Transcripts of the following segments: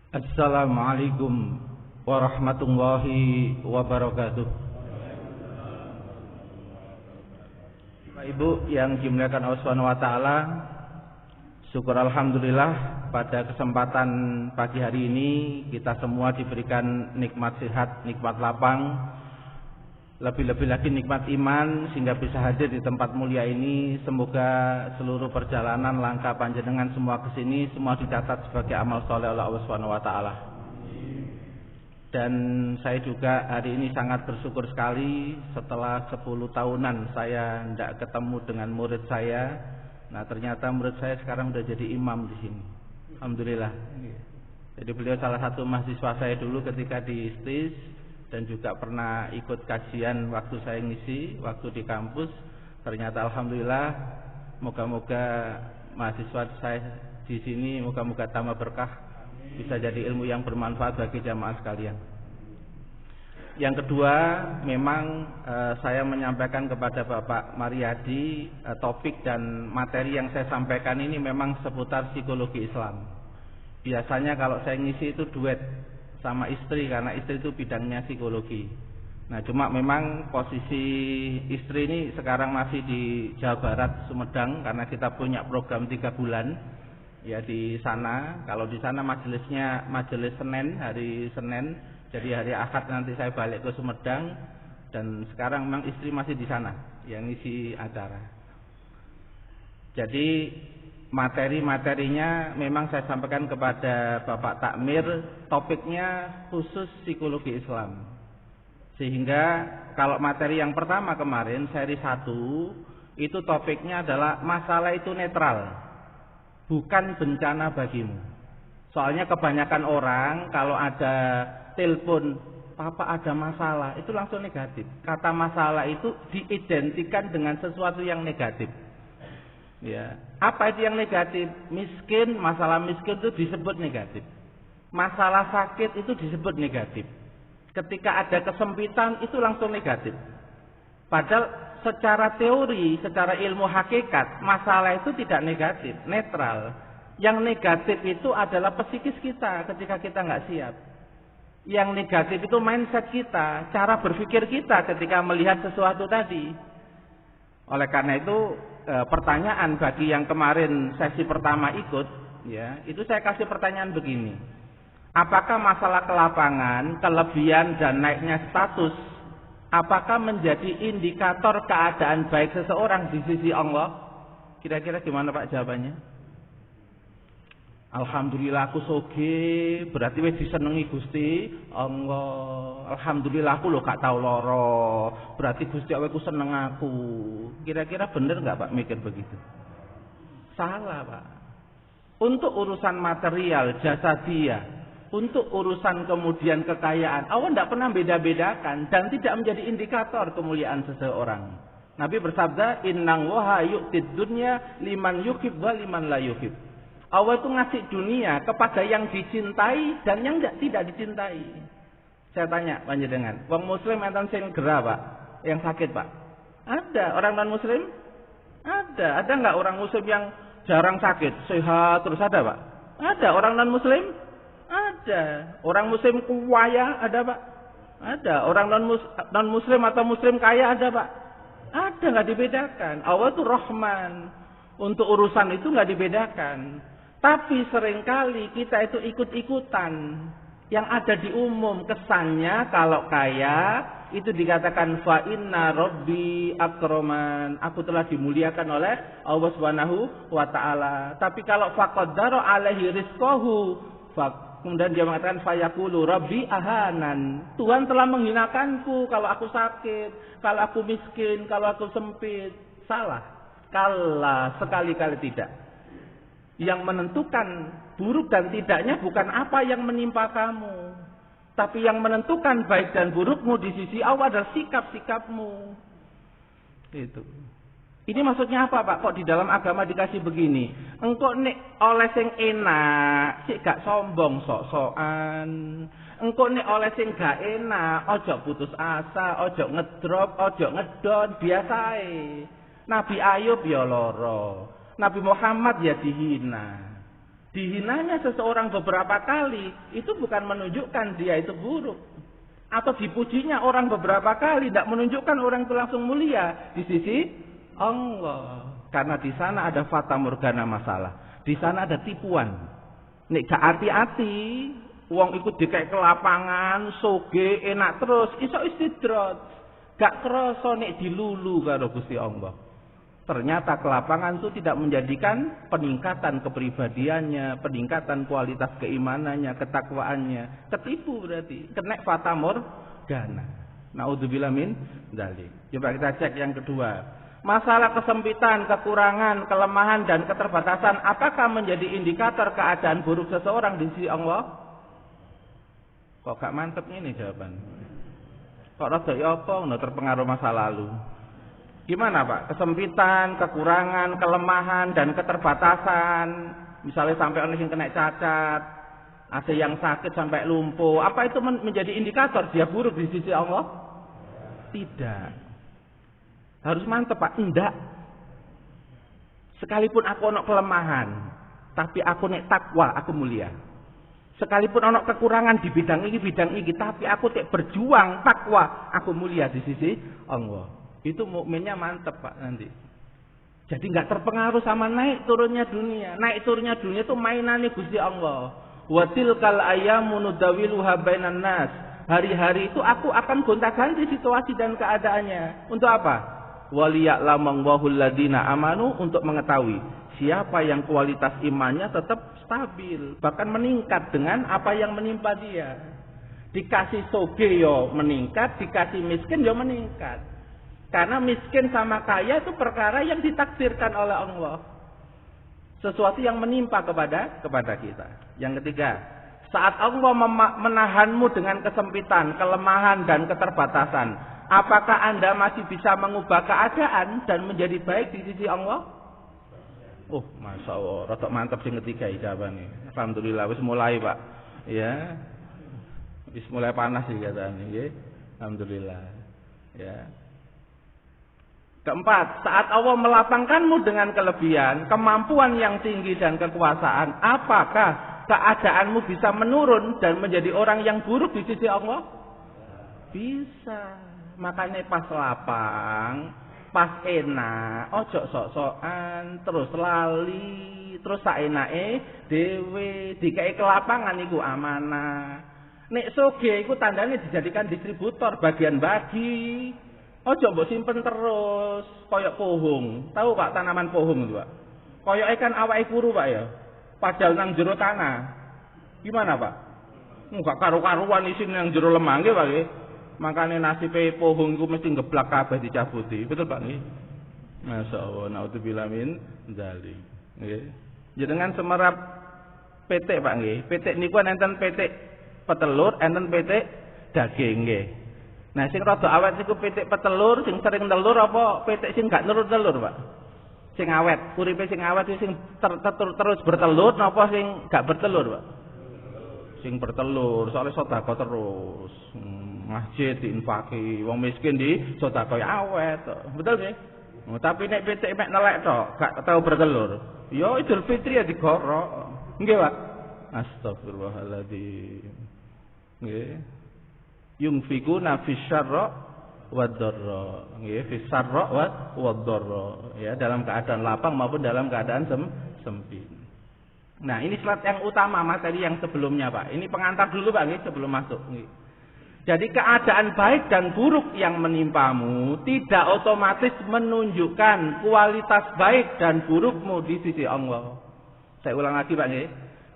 Assalamualaikum warahmatullahi wabarakatuh. Bapak Ibu yang dimuliakan Allah Subhanahu wa taala, syukur alhamdulillah pada kesempatan pagi hari ini kita semua diberikan nikmat sehat, nikmat lapang, lebih-lebih lagi nikmat iman sehingga bisa hadir di tempat mulia ini. Semoga seluruh perjalanan langkah panjenengan semua ke sini semua dicatat sebagai amal soleh oleh Allah Subhanahu wa taala. Dan saya juga hari ini sangat bersyukur sekali setelah 10 tahunan saya tidak ketemu dengan murid saya. Nah, ternyata murid saya sekarang sudah jadi imam di sini. Alhamdulillah. Jadi beliau salah satu mahasiswa saya dulu ketika di ISTIS, dan juga pernah ikut kajian waktu saya ngisi waktu di kampus. Ternyata alhamdulillah, moga-moga mahasiswa saya di sini moga-moga tambah berkah, bisa jadi ilmu yang bermanfaat bagi jamaah sekalian. Yang kedua, memang saya menyampaikan kepada Bapak Mariadi, topik dan materi yang saya sampaikan ini memang seputar psikologi Islam. Biasanya kalau saya ngisi itu duet sama istri, karena istri itu bidangnya psikologi. Nah, cuma memang posisi istri ini sekarang masih di Jawa Barat, Sumedang, karena kita punya program 3 bulan ya di sana. Kalau di sana majelisnya majelis Senin, hari Senin, jadi hari Ahad nanti saya balik ke Sumedang, dan sekarang memang istri masih di sana yang ngisi acara. Jadi materi-materinya memang saya sampaikan kepada Bapak Takmir, topiknya khusus psikologi Islam. Sehingga kalau materi yang pertama kemarin seri 1 itu topiknya adalah masalah itu netral, bukan bencana bagimu. Soalnya kebanyakan orang kalau ada telepon, "Papa ada masalah," itu langsung negatif. Kata masalah itu diidentikan dengan sesuatu yang negatif. Ya, apa itu yang negatif? Miskin, masalah miskin itu disebut negatif. Masalah sakit itu disebut negatif. Ketika ada kesempitan itu langsung negatif. Padahal secara teori, secara ilmu hakikat, masalah itu tidak negatif, netral. Yang negatif itu adalah psikis kita ketika kita nggak siap. Yang negatif itu mindset kita, cara berpikir kita ketika melihat sesuatu tadi. Oleh karena itu, pertanyaan bagi yang kemarin sesi pertama ikut, ya, itu saya kasih pertanyaan begini: apakah masalah kelapangan, kelebihan dan naiknya status, apakah menjadi indikator keadaan baik seseorang di sisi Allah? Kira-kira gimana Pak jawabannya? Alhamdulillah aku soge, berarti wis disenengi Gusti Allah. Alhamdulillah aku lho gak tau loro, berarti Gusti Allah ku seneng aku. Kira-kira bener gak Pak mikir begitu? Salah Pak. Untuk urusan material, jasadiah, untuk urusan kemudian kekayaan, Allah tidak pernah beda-bedakan dan tidak menjadi indikator kemuliaan seseorang. Nabi bersabda, "Innallaha yu'tid dunya liman yuhib wa liman la yuhib." Allah itu ngasih dunia kepada yang dicintai dan yang tidak dicintai. Saya tanya panjenengan, wong muslim enten sing gerah Pak, yang sakit Pak? Ada. Orang non muslim? Ada. Ada nggak orang muslim yang jarang sakit, sehat terus, ada Pak? Ada. Orang non muslim? Ada. Orang muslim kaya ada Pak? Ada. Orang non muslim atau muslim kaya ada Pak? Ada, nggak dibedakan. Allah itu Rahman. Untuk urusan itu nggak dibedakan. Tapi seringkali kita itu ikut-ikutan. Yang ada di umum, kesannya kalau kaya itu dikatakan fa inna rabbi akraman, aku telah dimuliakan oleh Allah Subhanahu wa taala. Tapi kalau faqaddara alaihi rizqahu, kemudian dia mengatakan fayaqulu rabbi ahanan, Tuhan telah menghinakanku kalau aku sakit, kalau aku miskin, kalau aku sempit. Salah. Kala, sekali-kali tidak. Yang menentukan buruk dan tidaknya bukan apa yang menimpa kamu, tapi yang menentukan baik dan burukmu di sisi Allah adalah sikap-sikapmu. Itu. Ini maksudnya apa Pak? Kok di dalam agama dikasih begini? Engkau nek oleh sing enak, sik gak sombong sok-sokan. Engkau nek oleh sing gak enak, ojo putus asa, ojo ngedrop, ojo ngedon, biasae. Nabi Ayub ya loro, Nabi Muhammad ya dihina. Dihinanya seseorang beberapa kali itu bukan menunjukkan dia itu buruk. Atau dipujinya orang beberapa kali tidak menunjukkan orang itu langsung mulia di sisi Allah. Karena di sana ada fata morgana masalah. Di sana ada tipuan. Nek gak hati-hati, wong ikut dikek ke lapangan, soge, enak terus, iso istidrot. Gak kerasa nek dilulu karo Gusti Allah. Ternyata kelapangan itu tidak menjadikan peningkatan kepribadiannya, peningkatan kualitas keimanannya, ketakwaannya. Ketipu berarti, kena fata morgana. Naudzubillah min dzalik. Coba kita cek yang kedua. Masalah kesempitan, kekurangan, kelemahan dan keterbatasan apakah menjadi indikator keadaan buruk seseorang di sisi Allah? Kok gak mantep ini jawaban? Kok rada apa terpengaruh masa lalu? Gimana Pak? Kesempitan, kekurangan, kelemahan, dan keterbatasan. Misalnya sampai orang yang kena cacat, ada yang sakit sampai lumpuh. Apa itu menjadi indikator dia buruk di sisi Allah? Tidak. Harus mantep Pak. Enggak. Sekalipun aku ono kelemahan, tapi aku nek takwa, aku mulia. Sekalipun ono kekurangan di bidang ini, tapi aku tek berjuang takwa, aku mulia di sisi Allah. Itu mukminnya mantep Pak nanti. Jadi nggak terpengaruh sama naik turunnya dunia. Naik turunnya dunia itu mainannya Gusti Allah. Wa tilkal ayyamu nudawiluha bainan nas. Hari-hari itu aku akan gonta-ganti situasi dan keadaannya. Untuk apa? Waliya'lamallahu alladziina amanu, untuk mengetahui siapa yang kualitas imannya tetap stabil, bahkan meningkat dengan apa yang menimpa dia. Dikasih soge yo meningkat, dikasih miskin yo meningkat. Karena miskin sama kaya itu perkara yang ditakdirkan oleh Allah. Sesuatu yang menimpa kepada kita. Yang ketiga, saat Allah menahanmu dengan kesempitan, kelemahan dan keterbatasan, apakah Anda masih bisa mengubah keadaan dan menjadi baik di sisi Allah? Oh, Masya Allah, rotok mantap sing ketiga jawabannya. Alhamdulillah, wis mulai Pak. Ya, wis mulai panas sih katanya. Ya. Alhamdulillah. Ya. Keempat, saat Allah melapangkanmu dengan kelebihan, kemampuan yang tinggi dan kekuasaan, apakah keadaanmu bisa menurun dan menjadi orang yang buruk di sisi Allah? Bisa. Makanya pas lapang, pas enak, ojo sok-sokan, terus lali, terus saenake dhewe, dikai kelapangan iku amanah. Nek soge iku tandane dijadikan distributor, bagian bagi. Ojo mbok simpen terus, koyok pohong. Tahu Pak tanaman pohong itu Pak? Koyoke kan awake kuru Pak ya. Padahal nang jero tanah. Gimana Pak? Enggak karu-karuan isin nang jero lemah nggih Pak nggih. Makane nasibe pohong iku mesti ngeblak kabeh dicabuti. Betul Pak nggih? Masyaallah, naudzubillah min dzalik. Nggih. Jenengan semerap petik Pak nggih. Petik niku enten petik petelur, enten petik daging nggih. Nah, sing rada awet niku pitik petelur, sing sering telur apa pitik sing gak telur Pak? Sing awet, uripe sing awet sing terus bertelur napa sing gak bertelur, Pak? Sing bertelur, soalnya sedekah terus. Masjid diinfaki, wong miskin di sedekah awet. Betul nggih? Tapi nek pitik mek nelek tok, gak tau bertelur. Ya Idul Fitri ya digorok. Nggih, Pak? Astagfirullahaladzim. Nggih. Yunfikuna fis syarra wad dharra, nggih, fis syarra wad dharra, ya, dalam keadaan lapang maupun dalam keadaan sempit. Nah, ini slide yang utama materi yang sebelumnya, Pak. Ini pengantar dulu, Pak, nggih, sebelum masuk, nggih. Jadi keadaan baik dan buruk yang menimpamu tidak otomatis menunjukkan kualitas baik dan burukmu di sisi Allah. Saya ulang lagi, Pak, nggih.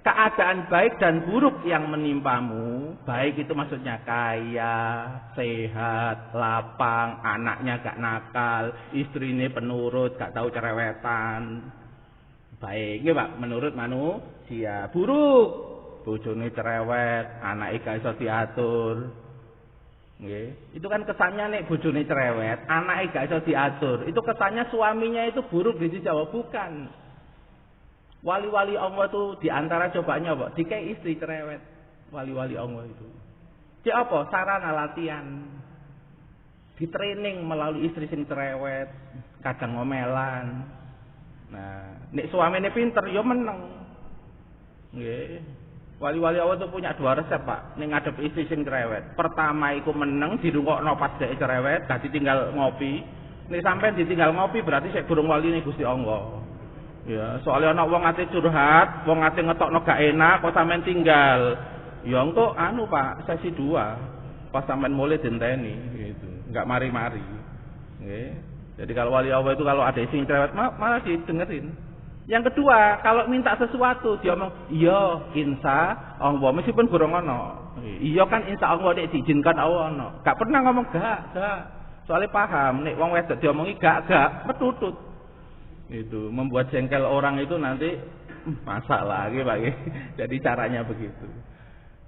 Keadaan baik dan buruk yang menimpamu, baik itu maksudnya kaya, sehat, lapang, anaknya gak nakal, istrinya penurut, gak tahu cerewetan. Baik, ya Pak, menurut manusia. Buruk, bojone cerewet, anaknya gak iso diatur. Nggih, itu kan kesannya nek bojone cerewet, anaknya gak iso diatur. Itu kesannya suaminya itu buruk di sisi Allah, bukan. Wali-wali Allah itu diantara cobaannya apa? Dikai istri cerewet. Wali-wali Allah itu. Dia apa? Sarana latihan. Ditraining melalui istri sing cerewet, kadang ngomelan. Nah, nek suamine pinter ya meneng. Nggih. Wali-wali Allah itu punya dua resep, Pak. Ning ngadep istri sing cerewet. Pertama iku meneng dirungokno pas dhek cerewet, dadi tinggal ngopi. Nek sampean ditinggal ngopi berarti sik durung waline Gusti Allah. Ya, soalnya ana wong ate curhat, wong ate ngetokno gak enak kok sampean tinggal. Ya engko anu Pak, sesi 2. Pas sampean mulai dinteni gitu. Enggak mari-mari. Nggih. Jadi kalau wali Allah itu kalau ada sing cerewet malah didengerin. Yang kedua, kalau minta sesuatu dia ngomong, "Iya, insya Allah meskipun gorong ono." Iya kan insya Allah nek diizinkan Allah ono. Gak pernah ngomong gak. Soalnya paham nek wong wedok diomongi gak, petutut. Itu membuat jengkel orang itu nanti masak lagi, Pak. Jadi caranya begitu.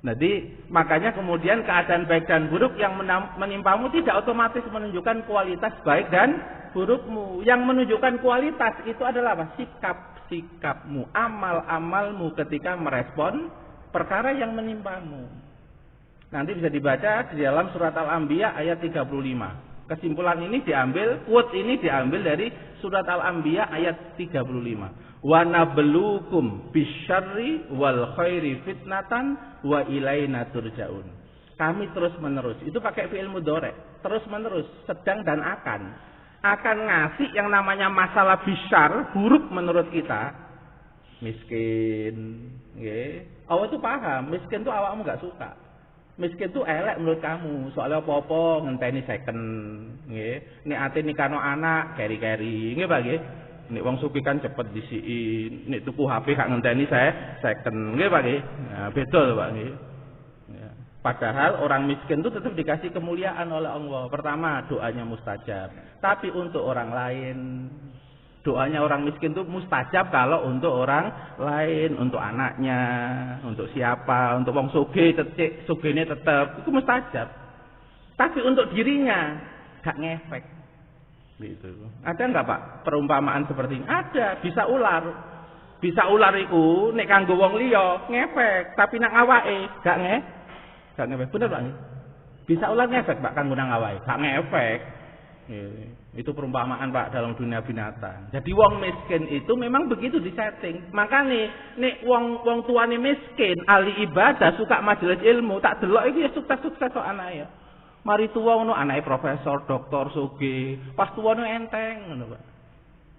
Jadi makanya kemudian keadaan baik dan buruk yang menimpamu tidak otomatis menunjukkan kualitas baik dan burukmu. Yang menunjukkan kualitas itu adalah apa? Sikapmu, amalmu ketika merespon perkara yang menimpamu. Nanti bisa dibaca di dalam surat Al-Anbiya ayat 35. Kesimpulan ini diambil, quote ini diambil dari surat Al-Anbiya ayat 35. Wa nabluukum bisyarri wal khairi fitnatan wa ilaina turja'un. Kami terus menerus. Itu pakai fi'il mudhari. Terus menerus, sedang dan akan ngasih yang namanya masalah bisyar, buruk menurut kita. Miskin, nggih. Allah itu paham, miskin itu awakmu enggak suka. Miskin itu elek menurut kamu. Soalnya apa-apa ngenteni second, nggih. Nek ate nikahno anak keri-keri, nggih Pak nggih. Nek wong sugih kan cepet disiki, nek tuku HP gak ngenteni second, nggih Pak nggih. Nah, beda lho Pak nggih. Ya. Padahal orang miskin itu tetap dikasih kemuliaan oleh Allah. Pertama, doanya mustajab. Tapi untuk orang lain, doanya orang miskin itu mustajab kalau untuk orang lain, untuk anaknya, untuk siapa, untuk wong sugih sugihne tetap itu mustajab. Tapi untuk dirinya gak ngefek. Gitu. Ada enggak Pak perumpamaan seperti ini? Ada, bisa ular. Bisa ular iku nek kanggo wong liya ngefek, tapi nang awake gak ngefek. Bener Pak? Bisa ular ngefek Pak kanggo nang awake, gak ngefek. Itu perumpamaan Pak dalam dunia binatang. Jadi wong miskin itu memang begitu disetting. Makanya nek wong tuane miskin, ahli ibadah, suka majelis ilmu, tak delok iki ya sukses-sukses kok anake. Mari tuwa ngono anake profesor, doktor, sugih. Pas tuwa ngono enteng ngono Pak.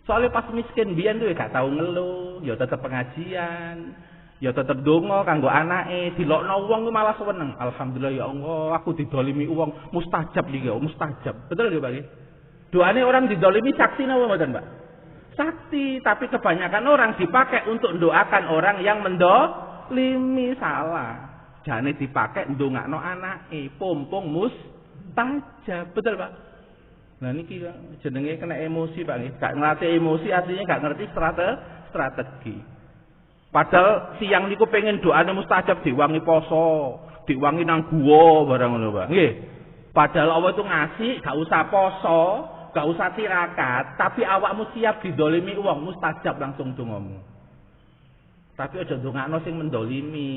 Soalnya pas miskin biyen tuh ya gak tau ngeluh, ya tetep pengajian, ya tetep donga kanggo anake, dilokno wong ku malah seneng. Alhamdulillah ya Allah, aku didolimi wong mustajab iki ya, mustajab. Betul nggih Pak nggih? Doane orang didolimi saksi napa mboten Pak? Saksi, tapi kebanyakan orang dipakai untuk mendoakan orang yang mendolimi, salah. Jane dipakai ndongakno anake, pompong mustajab. Betul Pak? Nah niki jenenge kena emosi Pak nggih. Gak ngelatih emosi artinya gak ngerti strategi. Padahal siang niku pengen doane mustajab diwangi poso, diwangi nang guwa barang ngono Pak. Nggih. Padahal Allah itu ngasih gak usah poso, gak usah tirakat, tapi awakmu siap didolimi wong mustajab langsung dongamu. Tapi aja ndongakno sing mendolimi.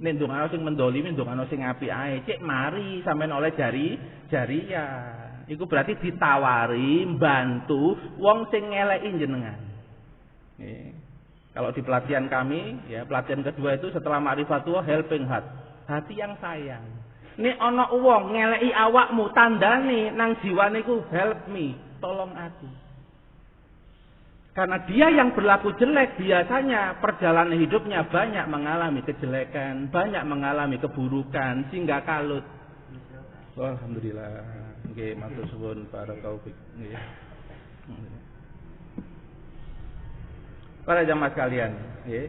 Nek ndongakno sing mendolimi, ndongakno sing apik ae. Cek mari sampean oleh jariah. Iku berarti ditawari bantu wong sing ngeleki jenengan. Kalau di pelatihan kami, ya pelatihan kedua itu setelah ma'rifatullah helping heart, hati yang sayang. Nek ana wong ngeleki awakmu tandane nang jiwane ku help me, tolong aku. Karena dia yang berlaku jelek biasanya perjalanan hidupnya banyak mengalami kejelekan, banyak mengalami keburukan sehingga kalut. Alhamdulillah. Nggih, matur suwun barakallahu fiik. Nggih. Para jamaah sekalian, nggih.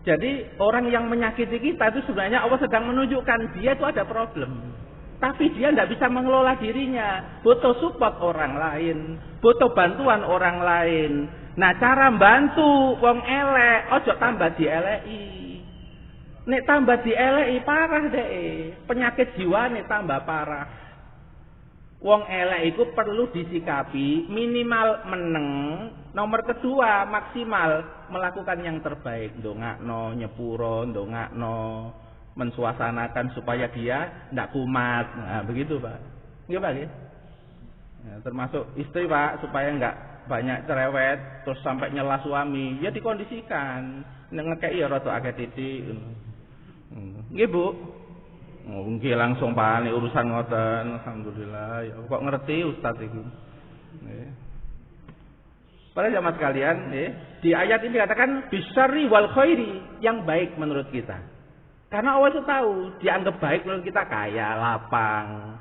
Jadi orang yang menyakiti kita itu sebenarnya Allah sedang menunjukkan dia itu ada problem. Tapi dia tidak bisa mengelola dirinya, butuh support orang lain, butuh bantuan orang lain. Nah cara bantu wong elek, ojo tambah dieleki. Nek tambah dieleki parah deh, penyakit jiwa nek tambah parah. Wong elek itu perlu disikapi minimal meneng. Nomor kedua maksimal melakukan yang terbaik, ndongakno, nyepuro, ndongakno, mensuasanakan supaya dia ndak kumat. Nah, begitu Pak. Nggih Pak nggih. Ya, termasuk istri Pak supaya nggak banyak cerewet terus sampai nyela suami, ya dikondisikan. nek ngekeki ya rada akeh titik. Nggih, Bu. Oh, nggih langsung panik urusan ngoten. Alhamdulillah. Ya kok ngerti Ustaz iki. Nggih. Para jamaah sekalian, di ayat ini dikatakan bisyarri wal khairi, yang baik menurut kita. Karena Allah itu tahu, dianggap baik menurut kita kaya, lapang,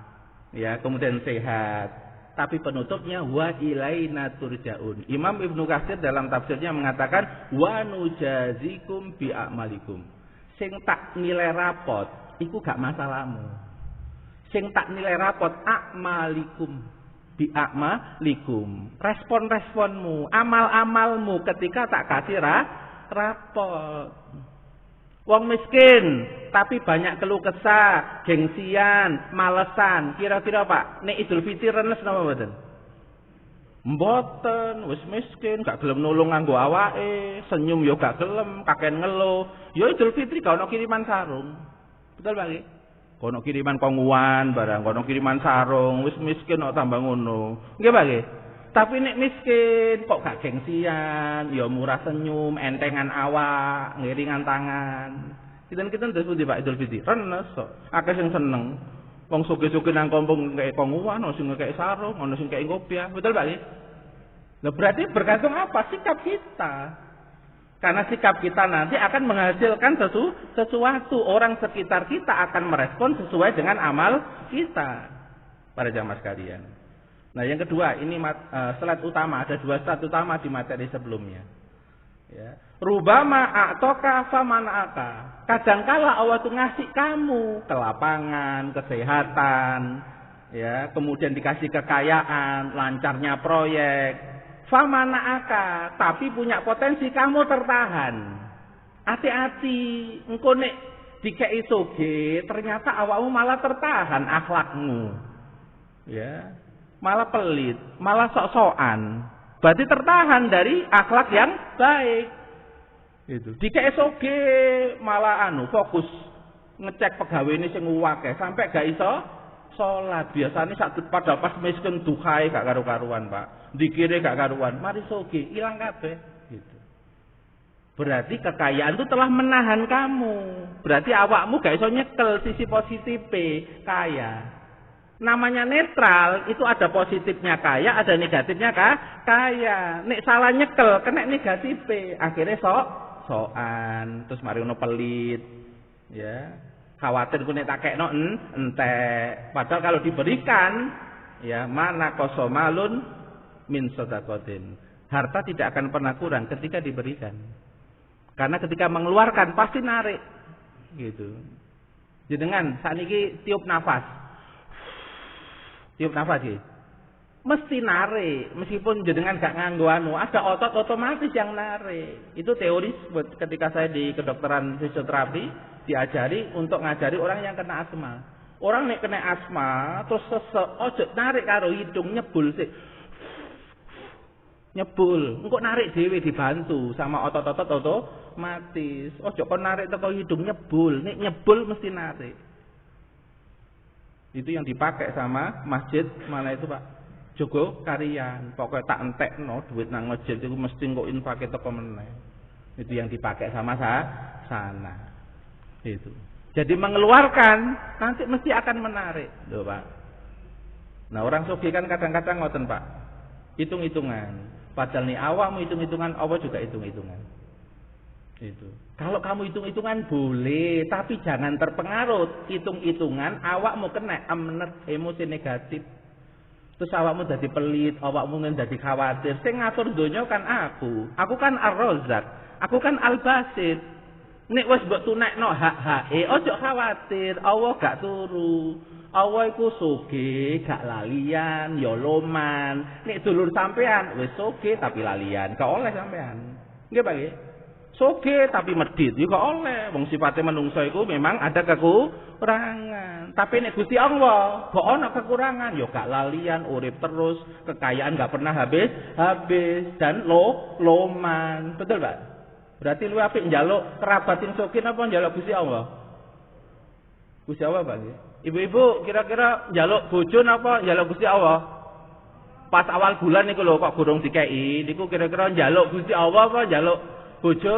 ya, kemudian sehat. Tapi penutupnya wa ilaina turja'un. Imam Ibnu Katsir dalam tafsirnya mengatakan wa nujazikum bi a'malikum. Sing tak nilai rapot iku gak masalahmu. Sing tak nilai rapot a'malikum bi a'malikum. Respon-responmu, amal-amalmu ketika tak kasih rapot. Wong miskin tapi banyak keluh kesah, gengsian, malesan. Kira-kira Pak, nek Idul Fitri renes napa mboten? Mboten, wis miskin, gak gelem nulung nganggo awake, senyum yo gak gelem, kakean ngeluh. Yo Idul Fitri gak ono kiriman sarung. Betul Pak nggih? Gak ono kiriman konguan barang, gak ono kiriman sarung, wis miskin kok tambah ngono. Nggih Pak nggih? Tapi nek miskin kok gak gengsian, ya murah senyum, entengan awak, ngiringan tangan. Kita ndas pundi Pak Idul Fitri? Renes kok. Akeh sing seneng. Wong sugih-sugih nang kampung kaya konguan, ono sing kaya sarung, ono sing kaya kopiah. Betul Pak nggih? Lah berarti bergantung apa? Sikap kita. Karena sikap kita nanti akan menghasilkan sesuatu. Orang sekitar kita akan merespon sesuai dengan amal kita. Para jamaah sekalian. Nah yang kedua, ini slide utama, ada 2 slide utama di materi sebelumnya. Ya. Rubama a'toka famana'aka. Kadangkala Allah itu ngasih kamu kelapangan, kesehatan, ya, kemudian dikasih kekayaan, lancarnya proyek. Famana'aka, tapi punya potensi kamu tertahan. Hati-hati, engko nek dikei soge, ternyata awakmu malah tertahan akhlakmu. Ya. Malah pelit, malah sok-sokan. Berarti tertahan dari akhlak yang baik. Itu. Di KSOG malah fokus ngecek pegawai ini sing akeh sampai gak iso salat. Biasanya pada pas miskin dukai gak karu-karuan, Pak. Dikire gak karuan, mari soge ilang kabeh gitu. Berarti kekayaan itu telah menahan kamu. Berarti awakmu gak iso nyekel sisi positif kaya. Namanya netral, itu ada positifnya kaya, ada negatifnya kaya. Nek salah nyekel, kena negatif, akhirnya sokan, terus mari ono pelit, ya. Khawatir ku nek tak kekno entek. Padahal kalau diberikan, ya, mana kosomalun min sedaqatin. Harta tidak akan pernah kurang ketika diberikan. Karena ketika mengeluarkan pasti narik, gitu. Jenengan sakniki tiup nafas. Tiup nafas sih. Mesti narik, meskipun jenengan gak nganggo ada otot otomatis yang narik. Itu teori ketika saya di kedokteran fisioterapi diajari untuk ngajari orang yang kena asma. Orang nek kena asma terus ojo narik karo hidung, nyebul sih. Nyebul, engko narik dhewe dibantu sama otot-otot otomatis. Ojo kon narik teko hidung nyebul, nek nyebul mesti narik. Itu yang dipakai sama masjid mana itu Pak? Jogo Karian. Pokoknya tak entekno duit nang masjid itu mesti engko infake teko meneh. Itu yang dipakai sama sana. Itu. Jadi mengeluarkan nanti mesti akan menarik, loh Pak. Nah, orang sugih kan kadang-kadang ngoten Pak. Hitung-hitungan. Padahal nih awakmu hitung-hitungan, Allah juga hitung-hitungan. Itu. Kalau kamu hitung-hitungan boleh, tapi jangan terpengaruh hitung-hitungan awakmu kena emosi negatif. Terus awakmu jadi pelit, awakmu jadi khawatir. Sing ngatur donya kan aku. Aku kan Ar-Razzaq, aku kan Al-Basit. Nek wis mbok tunekno hak-hake, ojo khawatir, Allah gak turu. Allah iku sugih, gak lalian, ya loman. Nek dulur sampean wis sugih tapi lalian, gak oleh sampean. Nggih Pak nggih? Soge tapi medit juga oleh. Wong sifatnya menungso iku memang ada kekurangan. Tapi nek Gusti Allah, kok ana kekurangan, yo gak lalian, urip terus, kekayaan gak pernah habis dan loman. Betul, Pak? Berarti lu apik njaluk kerabat sing sugih napa njaluk Gusti Allah? Gusti Allah, Pak. Ibu-ibu kira-kira njaluk bojo napa njaluk Gusti Allah? Pas awal bulan niku lho kok gurung dikeki, niku kira-kira njaluk Gusti Allah apa njaluk bojo?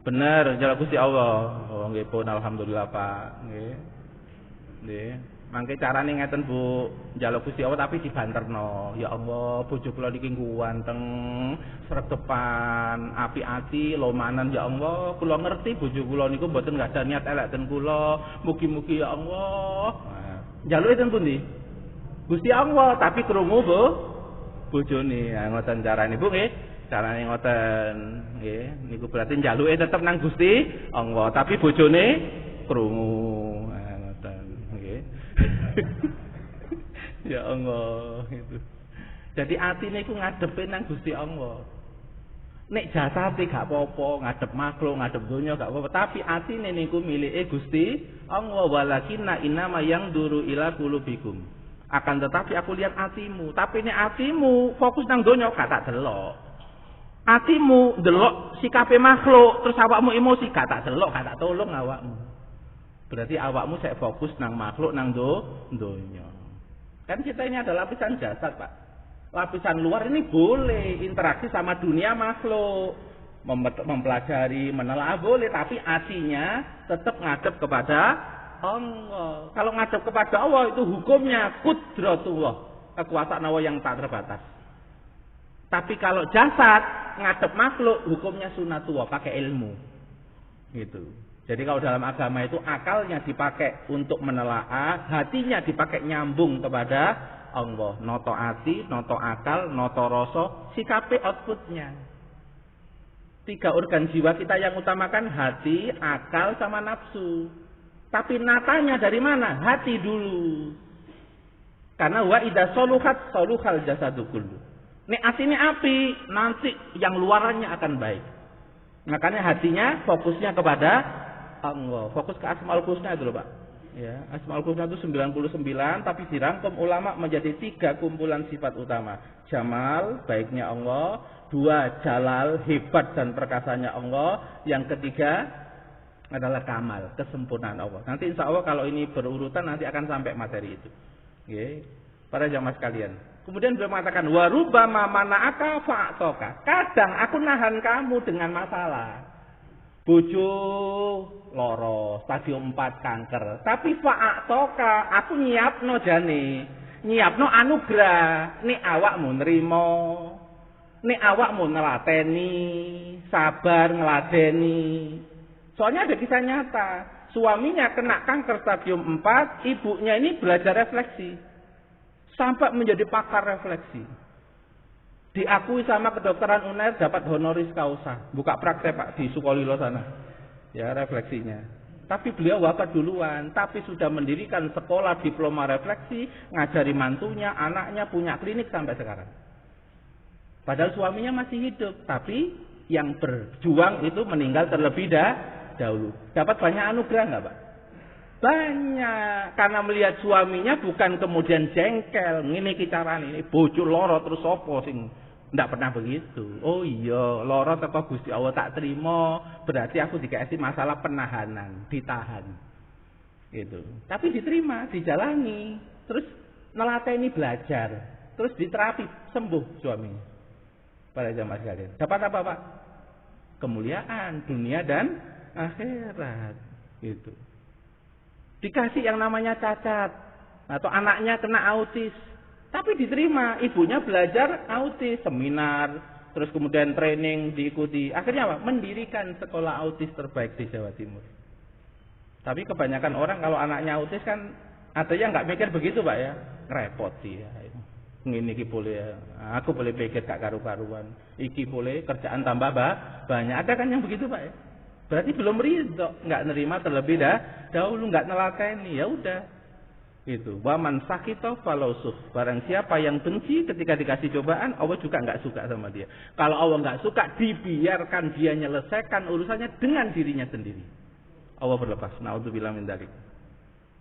Bener, njaluk Gusti Allah. Oh nggih pun alhamdulillah Pak. Nggih. Nggih. Mangke carane ngeten Bu, njaluk Gusti Allah tapi dibanterno. Ya Allah, bojo kula niki ganteng, sregepan, apik ati, lomanan ya Allah. Kula ngerti bojo kula niku mboten gadah niat elek ten kula. Mugi-mugi ya Allah. Nah, njaluke ten pundi? Gusti Allah, tapi krungu Bu bojone. Ha ngoten carane Bu nggih. Carane ngoten nggih, niku berarti njaluke tetep nang Gusti Allah, tapi bojone krungu. Ha ngoten nggih. Ya Allah itu. Jadi atine iku ngadepe nang Gusti Allah. Nek jasate gak apa-apa, ngadep makhluk, ngadep donya gak apa-apa, tapi atine niku milike Gusti Allah. Walakinna innama yang duru ila qulubikum. Akan tetapi aku lihat atimu, tapi nek atimu fokus nang donya gak tak delok. Atimu delok sikape makhluk, terus awakmu emosi gak tak delok, gak tak tolong awakmu. Berarti awakmu sek fokus nang makhluk nang donya. Kan kita ini ada lapisan jasad, Pak. Lapisan luar ini boleh interaksi sama dunia makhluk, mempelajari, menelaah boleh, tapi hatinya tetap ngadep kepada Allah. Kalau ngadep kepada Allah itu hukumnya qudratullah, kekuasaan Allah yang tak terbatas. Tapi kalau jasad ngadep makhluk, hukumnya sunatullah, pakai ilmu. Gitu. Jadi kalau dalam agama itu akalnya dipakai untuk menelaah, hatinya dipakai nyambung kepada Allah. Noto ati, noto akal, noto rasa, sikape outputnya. 3 organ jiwa kita yang utamakan hati, akal, sama nafsu. Tapi natanya dari mana? Hati dulu. Karena wa idza saluhat saluhal jasadu kullu. Nek atine api, nanti yang luarannya akan baik. Makanya hatinya fokusnya kepada Allah. Fokus ke Asmaul Husna itu loh Pak. Ya, Asmaul Husna itu 99, tapi dirangkum ulama menjadi 3 kumpulan sifat utama. Jamal, baiknya Allah. 2, jalal, hebat dan perkasanya Allah. Yang ketiga adalah kamal, kesempurnaan Allah. Nanti insya Allah kalau ini berurutan nanti akan sampai materi itu. Oke. Para jamaah sekalian. Kemudian beliau mengatakan warubama mana'aka fa'toka. Kadang aku nahan kamu dengan masalah. Bojo loro, stadium 4 kanker. Tapi fa'toka, aku nyiapno jane. Nyiapno anugerah. Nek awakmu nrimo. Nek awakmu nelateni, sabar ngeladeni. Soalnya ada kisah nyata. Suaminya kena kanker stadium 4, ibunya ini belajar refleksi. Sampai menjadi pakar refleksi. Diakui sama kedokteran UNER dapat honoris causa. Buka praktek Pak di Sukolilo sana. Ya refleksinya. Tapi beliau wafat duluan. Tapi sudah mendirikan sekolah diploma refleksi. Ngajari mantunya, anaknya, punya klinik sampai sekarang. Padahal suaminya masih hidup. Tapi yang berjuang itu meninggal terlebih dahulu. Dapat banyak anugerah nggak Pak? Banyak, karena melihat suaminya bukan kemudian jengkel, ngene iki carane, ini bojo loro terus sapa sing ndak pernah begitu. Oh iya, loro teko Gusti Allah tak terima, berarti aku dikasih masalah penahanan, ditahan. Gitu. Tapi diterima, dijalani, terus nelateni belajar, terus diterapi, sembuh suaminya. Para jamaah sekalian. Dapat apa, Pak? Kemuliaan dunia dan akhirat. Gitu. Dikasih yang namanya cacat atau anaknya kena autis, tapi diterima, ibunya belajar autis, seminar, terus kemudian training diikuti, akhirnya apa? Mendirikan sekolah autis terbaik di Jawa Timur. Tapi kebanyakan orang kalau anaknya autis kan ada yang nggak mikir begitu Pak ya, repot sih ya. Ini boleh ya, aku boleh pikir gak karu-karuan, iki boleh kerjaan tambah banyak, ada kan yang begitu Pak ya. Berarti belum ridho, nggak nerima terlebih dahulu, nggak nelateni, ya udah. Itu. Wa man sakita falau-suh. Barang siapa yang benci ketika dikasih cobaan, Allah juga nggak suka sama dia. Kalau Allah nggak suka, dibiarkan dia menyelesaikan urusannya dengan dirinya sendiri. Allah berlepas. Naudzubillah min dzalik.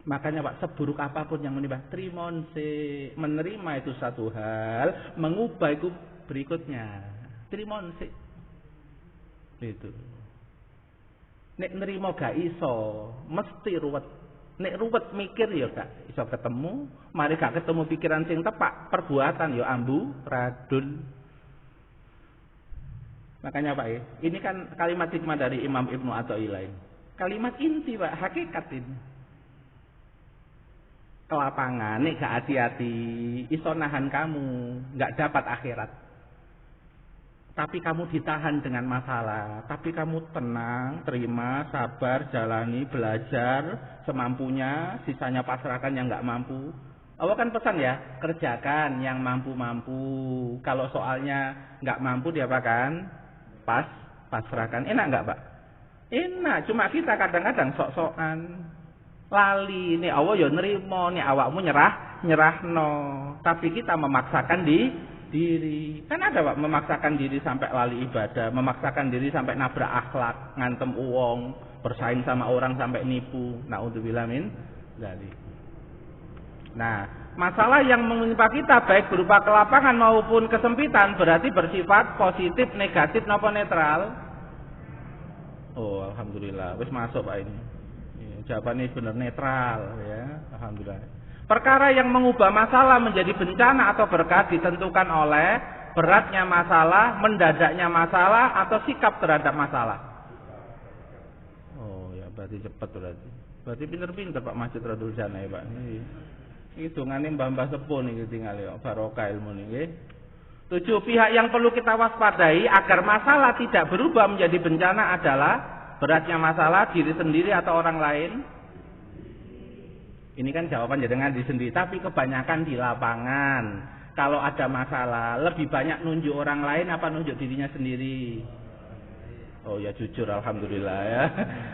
Makanya Pak, seburuk apapun yang menimpa, trimonse, menerima itu satu hal, mengubah itu berikutnya. Trimonse. Itu. Nek nerima gak iso, mesti ruwet. Nek ruwet mikir ya gak iso ketemu, mari gak ketemu pikiran sing tepak, perbuatan ya ambu radul. Makanya Pak, ini kan kalimat hikmah dari Imam Ibnu Athaillah ini. Kalimat inti Pak, hakikat ini. Kelapangan, nek gak hati-hati, iso nahan kamu, gak dapat akhirat. Tapi kamu ditahan dengan masalah, tapi kamu tenang, terima, sabar, jalani, belajar semampunya, sisanya pasrahkan yang gak mampu. Allah kan pesan ya, kerjakan yang mampu-mampu. Kalau soalnya gak mampu diapakan? Pasrahkan. Enak gak Pak? Enak, cuma kita kadang-kadang sok-sokan. Lali, nih Allah ya nerimo, nih awakmu nyerahno. Tapi kita memaksakan diri. Kan ada Pak, memaksakan diri sampai lali ibadah, memaksakan diri sampai nabrak akhlak, ngantem uang, bersaing sama orang sampai nipu. Naudzubillah min dzalik. Nah, masalah yang menimpa kita baik berupa kelapangan maupun kesempitan berarti bersifat positif, negatif, napa netral? Oh, alhamdulillah, wis masuk Pak ini. Jawabannya benar netral ya, alhamdulillah. Perkara yang mengubah masalah menjadi bencana atau berkah ditentukan oleh beratnya masalah, mendadaknya masalah, atau sikap terhadap masalah. Oh ya, berarti cepat berarti. Berarti pinter-pinter Pak Masjid Radul Jannah ya Pak. Hitungane mbah-mbah sepuh niki tinggal ya, barokah ilmu niki. 7. Pihak yang perlu kita waspadai agar masalah tidak berubah menjadi bencana adalah beratnya masalah diri sendiri atau orang lain. Ini kan jawaban dengan diri sendiri, tapi kebanyakan di lapangan. Kalau ada masalah, lebih banyak nunjuk orang lain apa nunjuk dirinya sendiri? Oh ya jujur, alhamdulillah ya.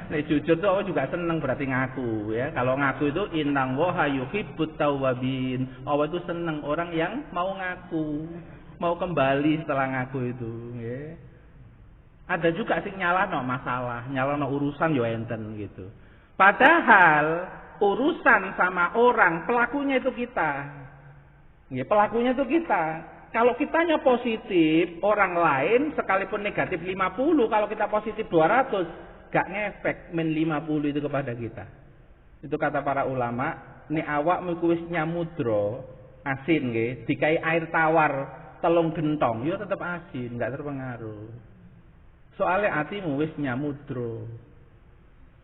Nek jujur tuh Allah juga seneng berarti ngaku ya. Kalau ngaku itu innang wa yuhibbut tawwabin. Allah itu seneng orang yang mau ngaku, mau kembali setelah ngaku itu ya. Ada juga sing nyalano masalah, nyalano urusan yo enten gitu. Padahal urusan sama orang, pelakunya itu kita. Ya, pelakunya itu kita. Kalau kitanya positif, orang lain sekalipun negatif 50, kalau kita positif 200, gak ngefek min 50 itu kepada kita. Itu kata para ulama, nek awakmu wis nyamudra, asin nggih, dikai air tawar telung gentong, yo tetep asin, gak terpengaruh. Soalnya hatimu wis nyamudra.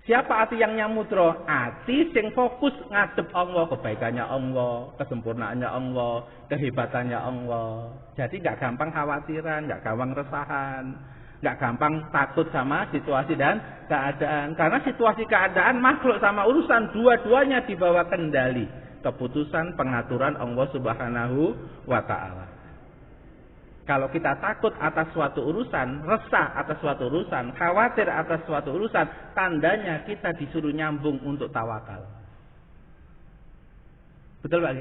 Siapa hati yang nyamudra? Hati sing fokus ngadep Allah, kebaikannya Allah, kesempurnaannya Allah, kehebatannya Allah. Jadi nggak gampang khawatiran, nggak gampang resahan, nggak gampang takut sama situasi dan keadaan. Karena situasi keadaan makhluk sama urusan dua-duanya dibawa kendali. Keputusan pengaturan Allah Subhanahu wa Ta'ala. Kalau kita takut atas suatu urusan, resah atas suatu urusan, khawatir atas suatu urusan, tandanya kita disuruh nyambung untuk tawakal. Betul Pak?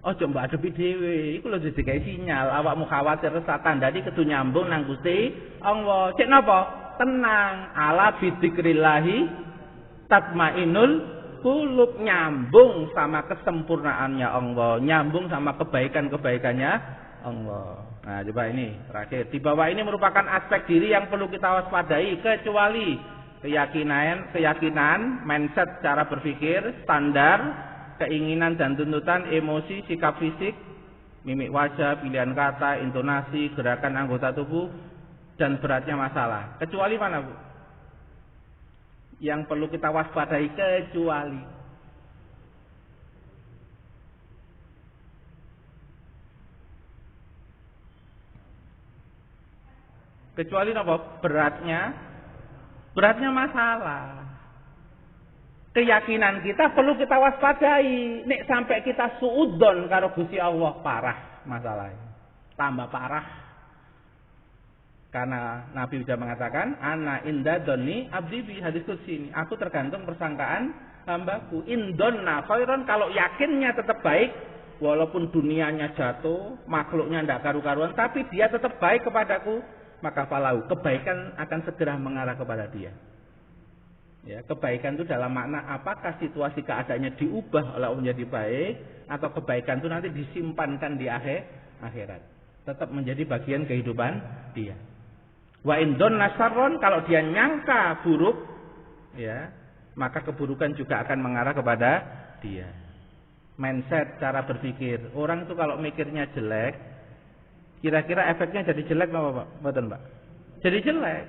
Oh coba adepi dhewe, iku lho dikai sinyal, awakmu khawatir resah tandane kudu nyambung nang Gusti Allah. Cek napa? Tenang, ala bidzikrillahi tatmainul qulub, nyambung sama kesempurnaannya Allah, nyambung sama kebaikan-kebaikannya Allah. Nah, coba ini terakhir. Di bawah ini merupakan aspek diri yang perlu kita waspadai, kecuali keyakinan, mindset, cara berpikir, standar, keinginan dan tuntutan, emosi, sikap fisik, mimik wajah, pilihan kata, intonasi, gerakan anggota tubuh, dan beratnya masalah. Kecuali mana, Bu? Yang perlu kita waspadai kecuali apa? Beratnya masalah. Keyakinan kita perlu kita waspadai. Nek sampai kita suudon karo Gusti Allah, parah masalahnya. Tambah parah. Karena Nabi sudah mengatakan, ana inda doni abdi bi, hadis qudsi ini. Aku tergantung persangkaan hambaku. Indonna khairon, kalau yakinnya tetap baik, walaupun dunianya jatuh, makhluknya tidak karu-karuan, tapi dia tetap baik kepadaku, maka falahu, kebaikan akan segera mengarah kepada dia. Ya, kebaikan itu dalam makna apakah situasi keadaannya diubah oleh menjadi baik, atau kebaikan itu nanti disimpankan di akhirat, tetap menjadi bagian kehidupan dia. Wa indon nasarron, kalau dia nyangka buruk, ya, maka keburukan juga akan mengarah kepada dia. Mindset, cara berpikir. Orang itu kalau mikirnya jelek, kira-kira efeknya jadi jelek apa Pak? Betul Pak? jadi jelek.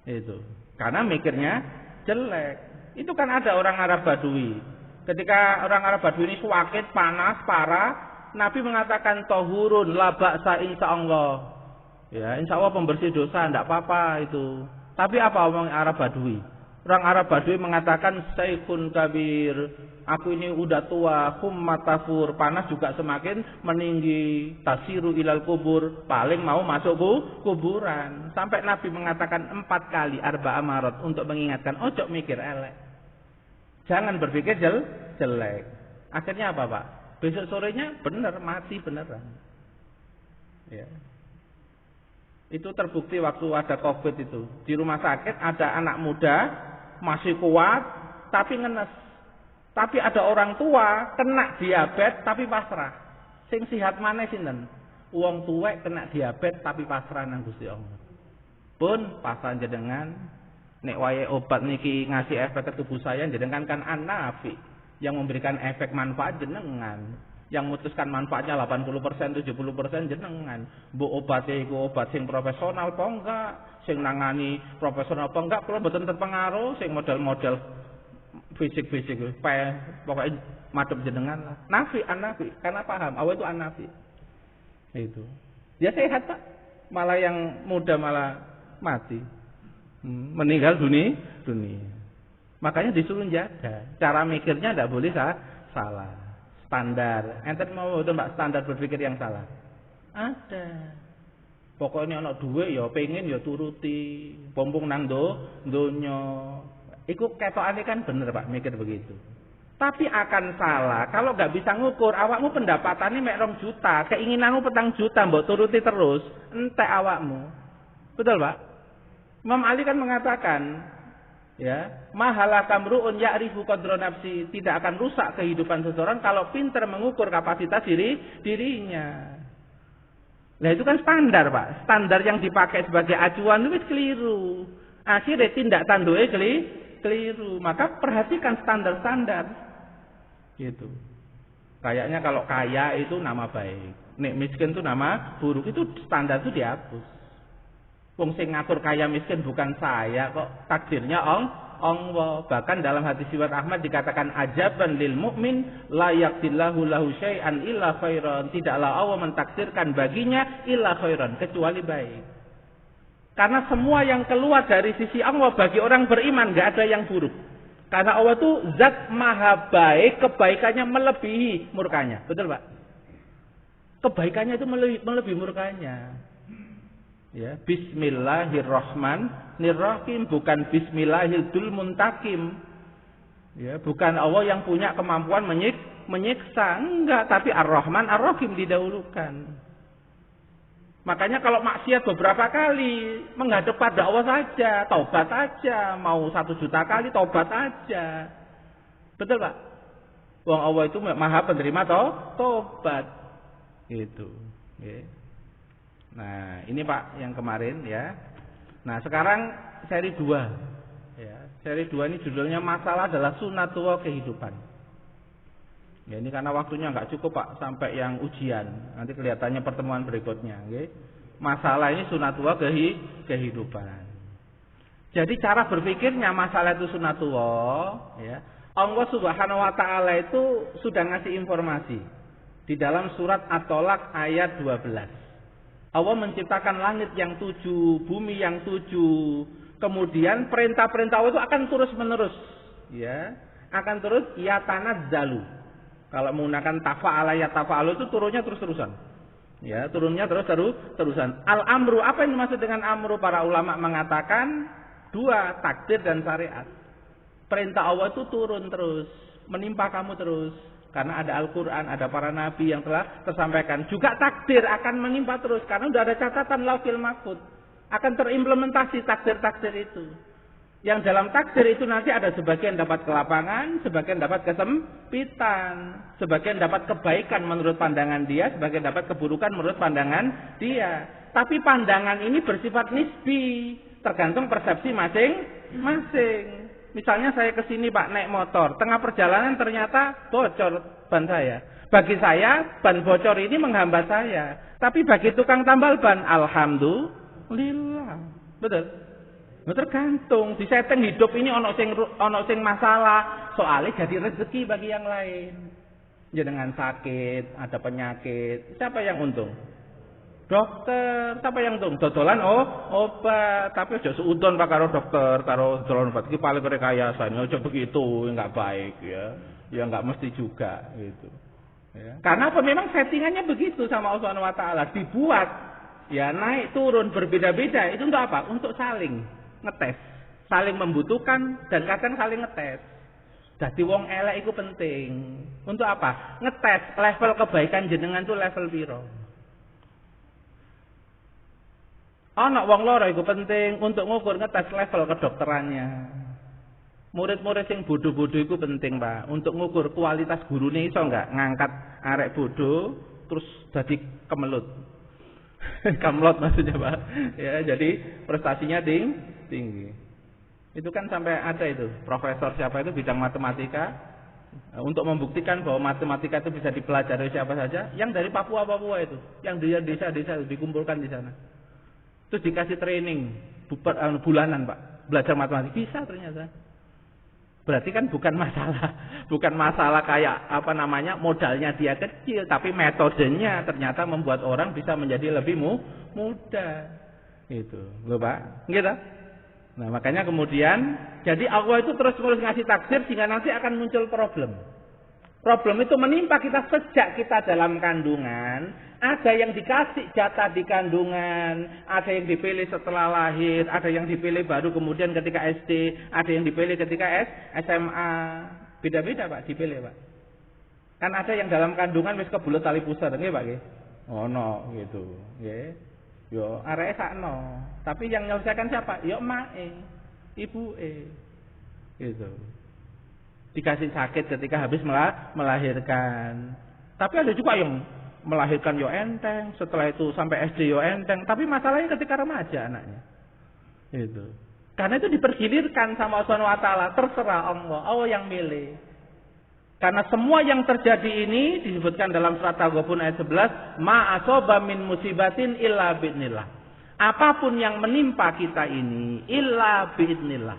Itu. Karena mikirnya jelek. Itu kan ada orang Arab Badui. Ketika orang Arab Badui ini suwakit, panas, parah, Nabi mengatakan tohurun la ba'sa insyaallah. Ya, insyaallah pembersih dosa, enggak apa-apa itu. Tapi apa orang Arab Badui? Orang Arab Badui mengatakan saikhun kabir. Aku ini udah tua, matafur, panas juga semakin meninggi, tasiru ilal kubur, paling mau masuk kuburan. Sampai Nabi mengatakan 4 kali arba'a marat untuk mengingatkan, ojo mikir elek. Jangan berpikir jelek. Akhirnya apa, Pak? Besok sorenya bener mati beneran. Ya. Itu terbukti waktu ada Covid itu. Di rumah sakit ada anak muda masih kuat tapi ngenes. Tapi ada orang tua kena diabetes tapi pasrah. Sing sihat maneh sinten? Wong tuwek kena diabetes tapi pasrah nang Gusti Allah. Pun pasan jenengan nek wae obat niki ngasih efek ke tubuh saya jenengan kan An-Nafi yang memberikan efek manfaat jenengan. Yang memutuskan manfaatnya 80%, 70% jenengan. Mbok obate iku obat sing profesional apa enggak? Sing nangani profesional apa enggak? Kula mboten terpengaruh sing model-model fisik-fisik pokoknya madhep jenengan lah. Nafi, An-Nafi, karena paham awal itu An-Nafi. Itu. Dia sehat, Pak. Malah yang muda malah mati. Meninggal dunia. Makanya disuruh jaga. Cara mikirnya tidak boleh salah. Standar. Enten mau betul Mbak standar berpikir yang salah? Ada. Pokoknya anak duwe ya pengen ya turuti. Pompong nang donya. Iku ketokane kan bener Pak mikir begitu. Tapi akan salah kalau nggak bisa ngukur. Awakmu pendapatannya mek 2 juta, keinginanmu 4 juta mbok turuti terus, entek awakmu. Betul Pak? Imam Ali kan mengatakan, ya, mahala kamruun ya'rifu qadra nafsi, tidak akan rusak kehidupan seseorang kalau pintar mengukur kapasitas dirinya. Nah itu kan standar Pak. Standar yang dipakai sebagai acuan itu keliru. Akhirnya tindak tanduknya keliru. Maka perhatikan standar-standar. Gitu. Kayaknya kalau kaya itu nama baik, nek miskin itu nama buruk. Itu standar itu dihapus. Wong sing ngatur kaya miskin bukan saya kok, takdirnya Allah. Bahkan dalam hadis riwayat Ahmad dikatakan ajaban lil mukmin la yaqtillahu lahu syai'an illa khairan. Tidaklah Allah mentakdirkan baginya illa khairan, kecuali baik. Karena semua yang keluar dari sisi Allah bagi orang beriman enggak ada yang buruk. Karena Allah itu zat maha baik, kebaikannya melebihi murkanya. Betul Pak? Kebaikannya itu melebihi murkanya. Ya, Bismillahirrahmanirrahim, bukan Bismillahil muntakim. Ya, bukan Allah yang punya kemampuan menyiksa, enggak, tapi Ar-Rahman Ar-Rahim didahulukan. Makanya kalau maksiat beberapa kali menghadap pada Allah saja, taubat saja, mau 1 juta kali taubat saja. Betul Pak? Wong Allah itu maha penerima taubat. Gitu. Okay. Nah, ini Pak yang kemarin ya. Nah, sekarang seri 2. Ya, seri 2 ini judulnya masalah adalah sunatullah kehidupan. Ya, ini karena waktunya nggak cukup Pak sampai yang ujian. Nanti kelihatannya pertemuan berikutnya. Okay? Masalah ini sunatullah kehidupan. Jadi cara berpikirnya masalah itu sunatullah. Ya, Allah Subhanahu Wa Taala itu sudah ngasih informasi di dalam surat At-Tolak ayat 12. Allah menciptakan langit yang 7, bumi yang 7. Kemudian perintah-perintah Allah itu akan terus menerus. Ya, akan terus yatanazzalu. Kalau menggunakan tafa'ala ya tafa'alu itu turunnya terus-terusan. Ya, turunnya terus-terusan. Al-amru, apa yang dimaksud dengan amru? Para ulama mengatakan 2, takdir dan syariat. Perintah Allah itu turun terus, menimpa kamu terus. Karena ada Al-Quran, ada para nabi yang telah tersampaikan. Juga takdir akan menimpa terus, karena sudah ada catatan Lauhil Mahfuz. Akan terimplementasi takdir-takdir itu. Yang dalam takdir itu nanti ada sebagian dapat kelapangan, sebagian dapat kesempitan, sebagian dapat kebaikan menurut pandangan dia, sebagian dapat keburukan menurut pandangan dia. Tapi pandangan ini bersifat nisbi, tergantung persepsi masing-masing. Misalnya saya ke sini Pak naik motor, tengah perjalanan ternyata bocor ban saya. Bagi saya ban bocor ini menghambat saya, tapi bagi tukang tambal ban alhamdulillah. Betul? Nah, tergantung disetting hidup ini ono sing masalah, soalnya jadi rezeki bagi yang lain. Jenengan sakit, ada penyakit, siapa yang untung? Dokter. Siapa yang untung? Dodolan obat, tapi aja seudon Pak karo dokter, karo dodolan obat iki paling rekayasa. Aja begitu, enggak baik ya. Ya enggak mesti juga gitu. Ya. Karena apa? Memang settingannya begitu sama Allah Subhanahu wa taala, dibuat ya naik turun berbeda-beda. Itu untuk apa? Untuk saling ngetes, saling membutuhkan dan kadang saling ngetes. Dadi wong elek itu penting. Untuk apa? Ngetes level kebaikan jenengan tuh level piro. Anak wong loro itu penting untuk ngukur ngetes level kedokterannya. Murid-murid yang bodoh-bodoh itu penting, Pak, untuk ngukur kualitas gurune iso enggak ngangkat arek bodoh terus jadi kemelut. Kamlot maksudnya, Pak. Ya, jadi prestasinya tinggi. Itu kan sampai ada itu profesor siapa itu bidang matematika untuk membuktikan bahwa matematika itu bisa dipelajari siapa saja, yang dari Papua itu, yang dari desa-desa dikumpulkan di sana. Terus dikasih training bulanan, Pak, belajar matematika bisa ternyata. Berarti kan bukan masalah kayak apa namanya modalnya dia kecil, tapi metodenya ternyata membuat orang bisa menjadi lebih mudah. Itu, loh Pak, gitu. Nah makanya kemudian, jadi Allah itu terus-menerus ngasih takdir sehingga nanti akan muncul problem. Problem itu menimpa kita sejak kita dalam kandungan. Ada yang dikasih jatah di kandungan, ada yang dipilih setelah lahir, ada yang dipilih baru kemudian ketika SD, ada yang dipilih ketika SMA. Beda-beda Pak, dipilih Pak. Kan ada yang dalam kandungan wis kebulet tali pusar, nggih Pak nggih. Ono gitu, nggih. Yo areke sakno. Tapi yang menyelesaikan siapa? Yo emak-e, ibu-e. Gitu. Dikasih sakit ketika habis melahirkan. Tapi ada juga yang melahirkan yo enteng, setelah itu sampai SD yo enteng, tapi masalahnya ketika remaja anaknya. Itu. Karena itu dipergilirkan sama Allah Subhanahu wa taala, terserah Allah yang milih. Karena semua yang terjadi ini disebutkan dalam surat Taghabun ayat 11, ma asaba min musibatin illa bi'nillah. Apapun yang menimpa kita ini illa bi'nillah.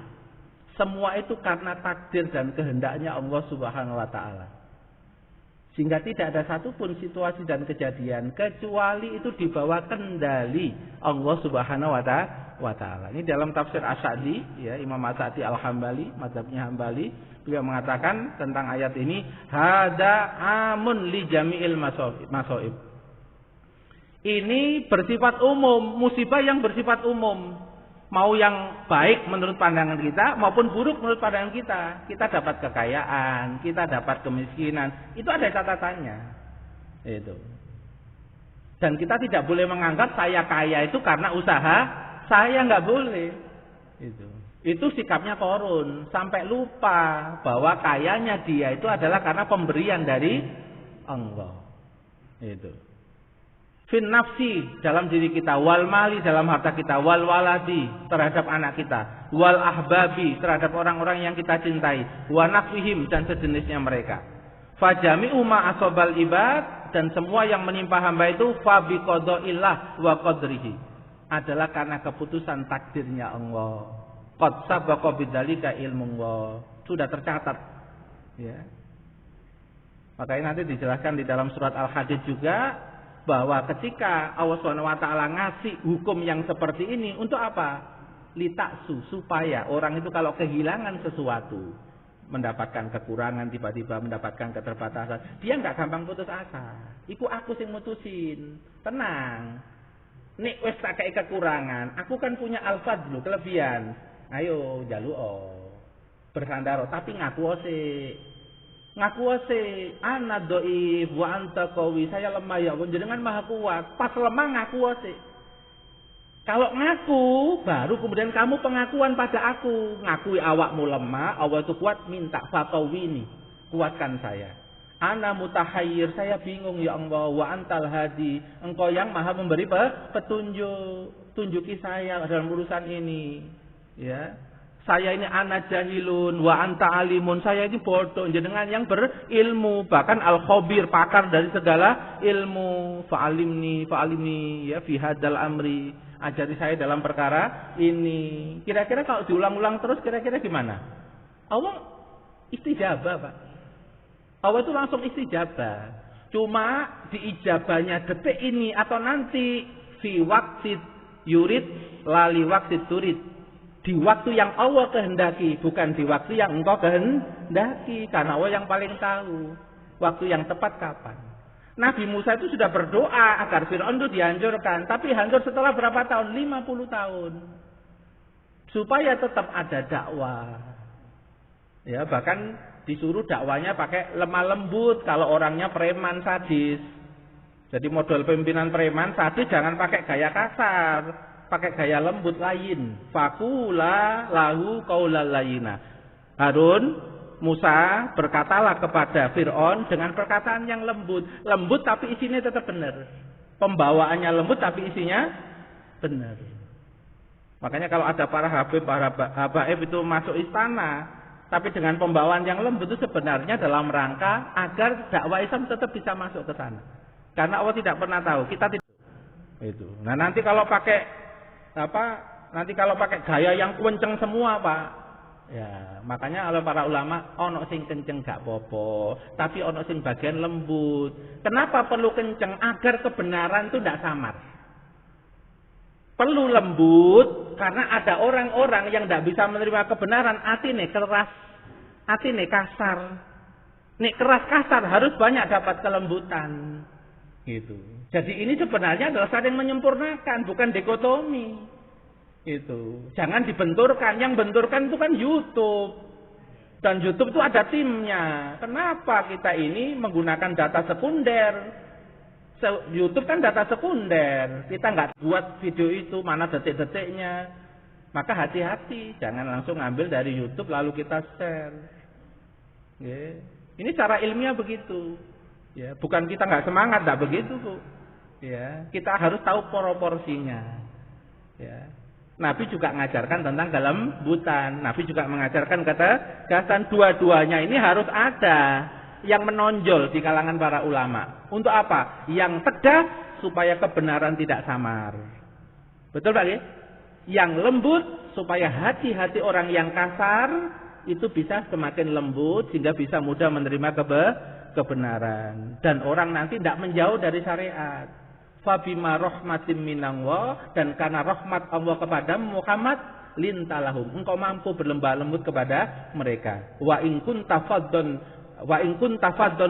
Semua itu karena takdir dan kehendaknya Allah Subhanahu wa taala. Sehingga tidak ada satupun situasi dan kejadian kecuali itu di bawah kendali Allah Subhanahu wa taala. Ini dalam tafsir As-Sa'di, ya, Imam As-Sa'di Al-Hambali, mazhabnya Hambali, beliau mengatakan tentang ayat ini, hada amun li jami'il masaib. Ini bersifat umum, musibah yang bersifat umum. Mau yang baik menurut pandangan kita maupun buruk menurut pandangan kita. Kita dapat kekayaan, kita dapat kemiskinan, itu ada catatannya. Itu. Dan kita tidak boleh menganggap saya kaya itu karena usaha saya, nggak boleh. Itu sikapnya korun, sampai lupa bahwa kayanya dia itu adalah karena pemberian dari Allah. Itu. Fin nafsi dalam diri kita, wal mali dalam harta kita, wal waladi terhadap anak kita, wal ahbabi terhadap orang-orang yang kita cintai, wa nafihim dan sejenisnya mereka. Fajami'u ma asobal ibad, dan semua yang menimpa hamba itu fa bi qadaillah wa qadrihi, adalah karena keputusan takdirnya Allah. Qad sabaqa bidzalika ilmullah, sudah tercatat, ya. Makanya nanti dijelaskan di dalam surat Al-Hadid juga bahwa ketika Allah Subhanahu wa taala ngasih hukum yang seperti ini untuk apa? Litaksu, supaya orang itu kalau kehilangan sesuatu, mendapatkan kekurangan, tiba-tiba mendapatkan keterbatasan, dia nggak gampang putus asa. Iku aku sing mutusin. Tenang. Nek wis tak kei kekurangan, aku kan punya al-fadlu, kelebihan. Ayo jaluo. Bersandar tapi ngaku sih. Ngaku sih, ana dhaif wa anta qawi, saya lemah ya Allah, jenengan maha kuat. Pas lemah ngaku sih. Kalau ngaku, baru kemudian kamu pengakuan pada aku. Ngakui awakmu lemah, Allah itu kuat, minta fatawini, kuatkan saya. Ana mutahayyir, saya bingung ya Allah, wa antal hadi, engkau yang maha memberi petunjuk, tunjuki saya dalam urusan ini. Ya. Saya ini anak jahilun wa anta alimun. Saya ini bodoh, jenengan yang berilmu. Bahkan al-khabir, pakar dari segala ilmu. Fa'alimni ya fi hadzal amri. Ajari saya dalam perkara ini. Kira-kira kalau diulang-ulang terus kira-kira gimana? Allah istijabah, Pak. Allah itu langsung istijabah. Cuma diijabahnya detik ini atau nanti fi waqti yurid lali waqti turid. Di waktu yang Allah kehendaki, bukan di waktu yang engkau kehendaki. Karena Allah yang paling tahu waktu yang tepat kapan. Nabi Musa itu sudah berdoa agar Fir'aun itu dihancurkan. Tapi hancur setelah berapa tahun? 50 tahun. Supaya tetap ada dakwah. Ya, bahkan disuruh dakwanya pakai lemah lembut. Kalau orangnya preman sadis. Jadi model pimpinan preman sadis jangan pakai gaya kasar. Pakai gaya lembut lain. Fakula lahu qaulal layina. Harun, Musa berkatalah kepada Fir'aun dengan perkataan yang lembut. Lembut tapi isinya tetap benar. Pembawaannya lembut tapi isinya benar. Makanya kalau ada para habaib itu masuk istana, tapi dengan pembawaan yang lembut itu sebenarnya dalam rangka agar dakwah Islam tetap bisa masuk ke sana. Karena Allah tidak pernah tahu, kita tidak. Itu. Nah, nanti kalau pakai gaya yang kenceng semua, Pak. Ya, makanya oleh para ulama ono sing kenceng gak popo, tapi ono sing bagian lembut. Kenapa perlu kenceng? Agar kebenaran itu tidak samar. Perlu lembut karena ada orang-orang yang tidak bisa menerima kebenaran, atine keras, atine kasar. Nek keras kasar harus banyak dapat kelembutan. Gitu. Jadi ini sebenarnya adalah saling menyempurnakan, bukan dikotomi. Itu. Jangan dibenturkan. Yang benturkan itu kan YouTube. Dan YouTube itu ada timnya. Kenapa kita ini menggunakan data sekunder? YouTube kan data sekunder. Kita nggak buat video itu, mana detik-detiknya. Maka hati-hati. Jangan langsung ambil dari YouTube lalu kita share. Ya. Ini cara ilmiah begitu. Ya. Bukan kita nggak semangat, nggak begitu, Bu. Ya, kita harus tahu proporsinya. Ya. Nabi juga mengajarkan tentang kelembutan. Nabi juga mengajarkan kata dua-duanya ini harus ada yang menonjol di kalangan para ulama. Untuk apa? Yang tegas supaya kebenaran tidak samar. Betul Pak? Yang lembut supaya hati-hati orang yang kasar itu bisa semakin lembut sehingga bisa mudah menerima kebenaran. Dan orang nanti tidak menjauh dari syariat. Fabima rahmatin minallah, dan karena rahmat Allah kepada Muhammad lintalahum, engkau mampu berlembah lembut kepada mereka. Wa in kunta faddon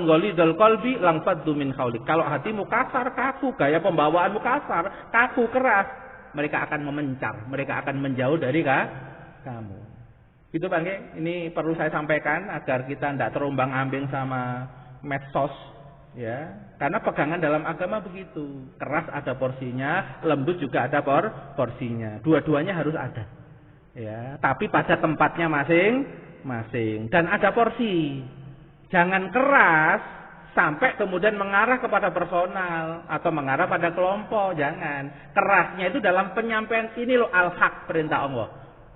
ghalidul qalbi lang faddu min haulik. Kalau hatimu kasar, kaku, gaya pembawaanmu kasar, kaku, keras, mereka akan memencar, mereka akan menjauh dari kamu. Itu Bang, ini perlu saya sampaikan agar kita tidak terombang-ambing sama medsos. Ya, karena pegangan dalam agama begitu, keras ada porsinya, lembut juga ada porsinya, dua-duanya harus ada. Ya, tapi pada tempatnya masing-masing dan ada porsi. Jangan keras sampai kemudian mengarah kepada personal atau mengarah pada kelompok, jangan. Kerasnya itu dalam penyampaian ini loh al-haq, perintah Allah.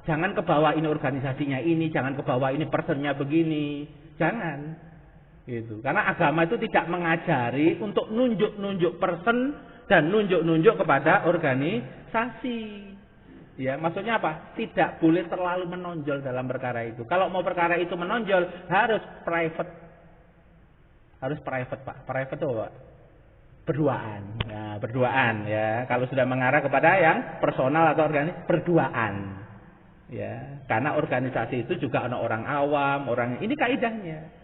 Jangan ke bawah ini organisasinya ini, jangan ke bawah ini personnya begini, jangan. Gitu. Karena agama itu tidak mengajari untuk nunjuk-nunjuk person dan nunjuk-nunjuk kepada organisasi. Ya, maksudnya apa? Tidak boleh terlalu menonjol dalam perkara itu. Kalau mau perkara itu menonjol harus private. Harus private, Pak. Private itu apa? Berduaan. Nah, berduaan ya. Kalau sudah mengarah kepada yang personal atau organisasi, berduaan. Ya, karena organisasi itu juga ada orang awam, orang ini kaidahnya.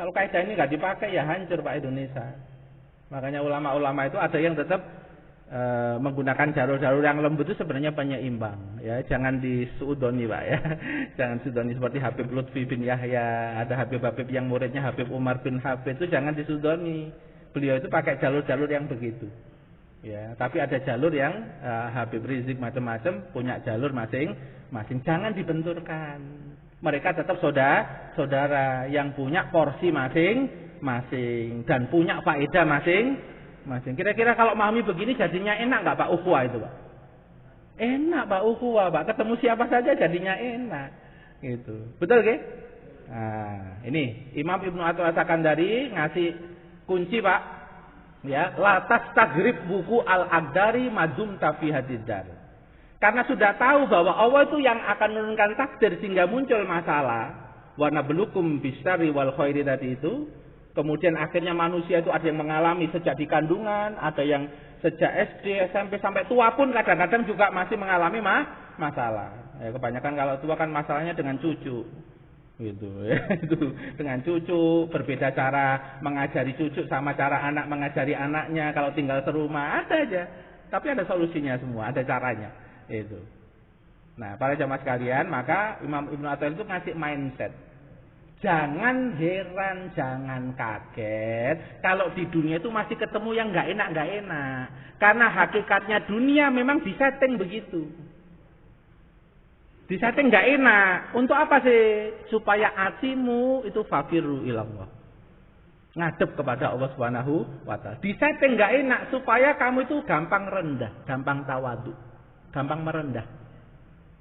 Kalau kaidah ini nggak dipakai ya hancur Pak Indonesia. Makanya ulama-ulama itu ada yang tetap menggunakan jalur-jalur yang lembut itu sebenarnya penyeimbang. Ya, jangan disuudoni Pak ya. Jangan suudoni seperti Habib Lutfi bin Yahya, ada Habib-habib yang muridnya Habib Umar bin Habib itu jangan disudoni. Beliau itu pakai jalur-jalur yang begitu. Ya, tapi ada jalur yang Habib Rizik macam-macam punya jalur masing-masing. Jangan dibenturkan. Mereka tetap saudara yang punya porsi masing-masing dan punya faedah masing-masing. Kira-kira kalau memahami begini jadinya enak nggak Pak ukhuwah itu Pak? Enak Pak ukhuwah, Pak. Ketemu siapa saja jadinya enak. Gitu. Betul nggih? Nah, ini Imam Ibnu Athaillah As-Sakandari ngasih kunci Pak. Ya, la tastagrib buku al-aqdari madum fi hadidar. Karena sudah tahu bahwa Allah itu yang akan menurunkan takdir sehingga muncul masalah. Wa nablukum bisyarri wal khairi tadi itu. Kemudian akhirnya manusia itu ada yang mengalami sejak di kandungan, ada yang sejak SD, SMP sampai tua pun kadang-kadang juga masih mengalami masalah. Ya, kebanyakan kalau tua kan masalahnya dengan cucu. Gitu ya. Itu dengan cucu, berbeda cara mengajari cucu sama cara anak mengajari anaknya kalau tinggal serumah, ada aja. Tapi ada solusinya semua, ada caranya. Itu. Nah, para jamaah sekalian, maka Imam Ibnu Athaillah itu ngasih mindset. Jangan heran, jangan kaget kalau di dunia itu masih ketemu yang nggak enak. Karena hakikatnya dunia memang disetting begitu. Disetting nggak enak. Untuk apa sih? Supaya hatimu itu fafiru ilallah. Ngadep kepada Allah Subhanahu wa Ta'ala. Disetting nggak enak supaya kamu itu gampang rendah, gampang tawadu, gampang merendah.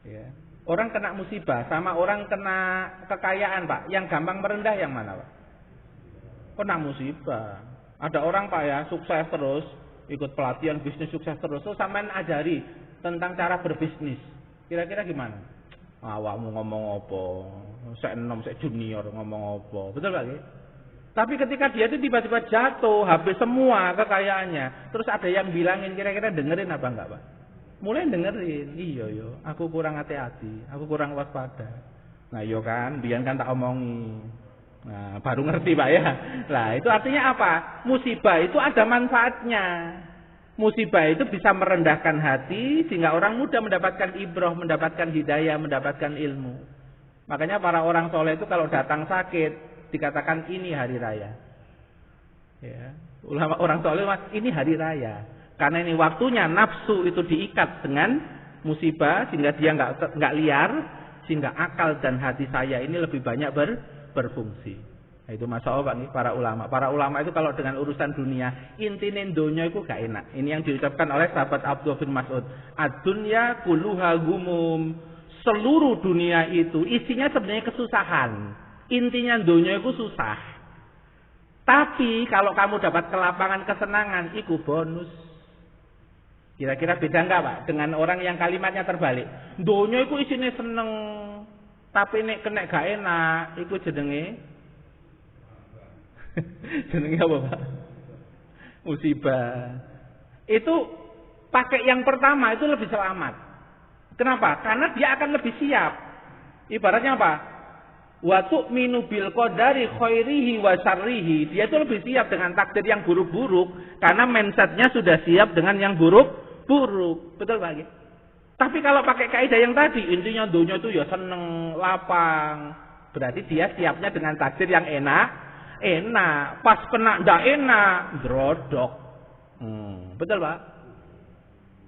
Ya. Orang kena musibah sama orang kena kekayaan Pak, yang gampang merendah yang mana Pak? Kena musibah. Ada orang Pak ya sukses terus, ikut pelatihan bisnis sukses terus, sampean ajari tentang cara berbisnis. Kira-kira gimana? Awakmu ngomong apa? Sek enom, sek junior ngomong apa? Betul Pak? Tapi ketika dia itu tiba-tiba jatuh, habis semua kekayaannya, terus ada yang bilangin, kira-kira dengerin apa enggak Pak? Mulai dengerin, iya yo, aku kurang hati-hati, aku kurang waspada. Nah yo kan, biar kan tak omongi. Nah baru ngerti Pak ya. Nah itu artinya apa? Musibah itu ada manfaatnya. Musibah itu bisa merendahkan hati sehingga orang mudah mendapatkan ibrah, mendapatkan hidayah, mendapatkan ilmu. Makanya para orang soleh itu kalau datang sakit dikatakan ini hari raya. Ya, ulama orang soleh mas ini hari raya. Karena ini waktunya nafsu itu diikat dengan musibah sehingga dia nggak liar, sehingga akal dan hati saya ini lebih banyak berfungsi. Nah, itu masalah Pak nih para ulama. Para ulama itu kalau dengan urusan dunia intine donya itu gak enak. Ini yang diucapkan oleh sahabat Abdullah bin Mas'ud. Ad-dunya kulluha gumum. Seluruh dunia itu isinya sebenarnya kesusahan. Intinya donya itu susah. Tapi kalau kamu dapat kelapangan kesenangan, itu bonus. Kira-kira beda enggak Pak dengan orang yang kalimatnya terbalik? Donya iku isine seneng, tapi nek kena gak enak, iku jenenge jenenge apa Pak? Musibah. Itu pakai yang pertama itu lebih selamat. Kenapa? Karena dia akan lebih siap. Ibaratnya apa? Wa tu'minu bil qadari khairihi wa syarrihi. Dia itu lebih siap dengan takdir yang buruk-buruk karena mindsetnya sudah siap dengan yang buruk. Betul Pak? Tapi kalau pakai kaidah yang tadi, intinya dunia itu ya seneng, lapang. Berarti dia siapnya dengan takdir yang enak. Pas kena ndak enak, drodok. Betul Pak?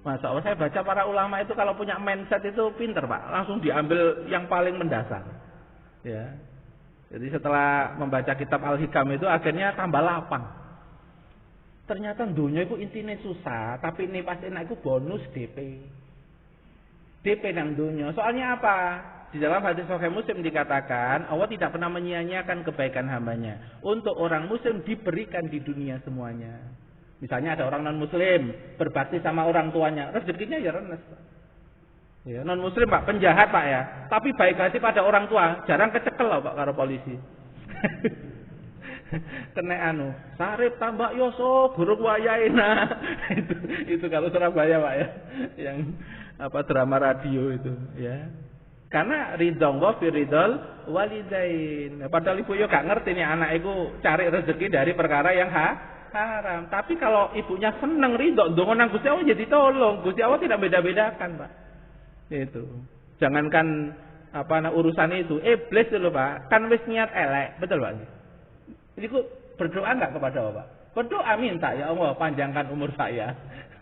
Masya Allah saya baca para ulama itu kalau punya mindset itu pinter Pak. Langsung diambil yang paling mendasar. Ya. Jadi setelah membaca kitab Al-Hikam itu akhirnya tambah lapang. Ternyata dunia itu intinya susah, tapi ini pas enak itu bonus DP. DP nang dunia. Soalnya apa? Di dalam hadis Sahih Muslim dikatakan Allah tidak pernah menyia-nyiakan kebaikan hambanya. Untuk orang Muslim diberikan di dunia semuanya. Misalnya ada orang non Muslim berbakti sama orang tuanya, rezekinya ya renes. Ya, non Muslim Pak, penjahat Pak ya. Tapi baik hati pada orang tua, jarang kecekel loh Pak karo polisi. Kena sarip tambah yoso buruk wayaina. itu kalau Surabaya Pak ya, yang apa drama radio itu ya. Karena ridho wa fi ridhol walidain. Padahal ibu yo gak ngerti nih anak iku cari rezeki dari perkara yang haram. Tapi kalau ibunya seneng ridho ndonga nang Gusti Allah jadi tolong. Gusti Allah tidak beda-bedakan Pak. Itu. Jangankan urusan itu, iblis dulu Pak, kan wis niat elek, betul Pak? Jadi berdoa enggak kepada Allah? Berdoa minta ya Allah panjangkan umur saya.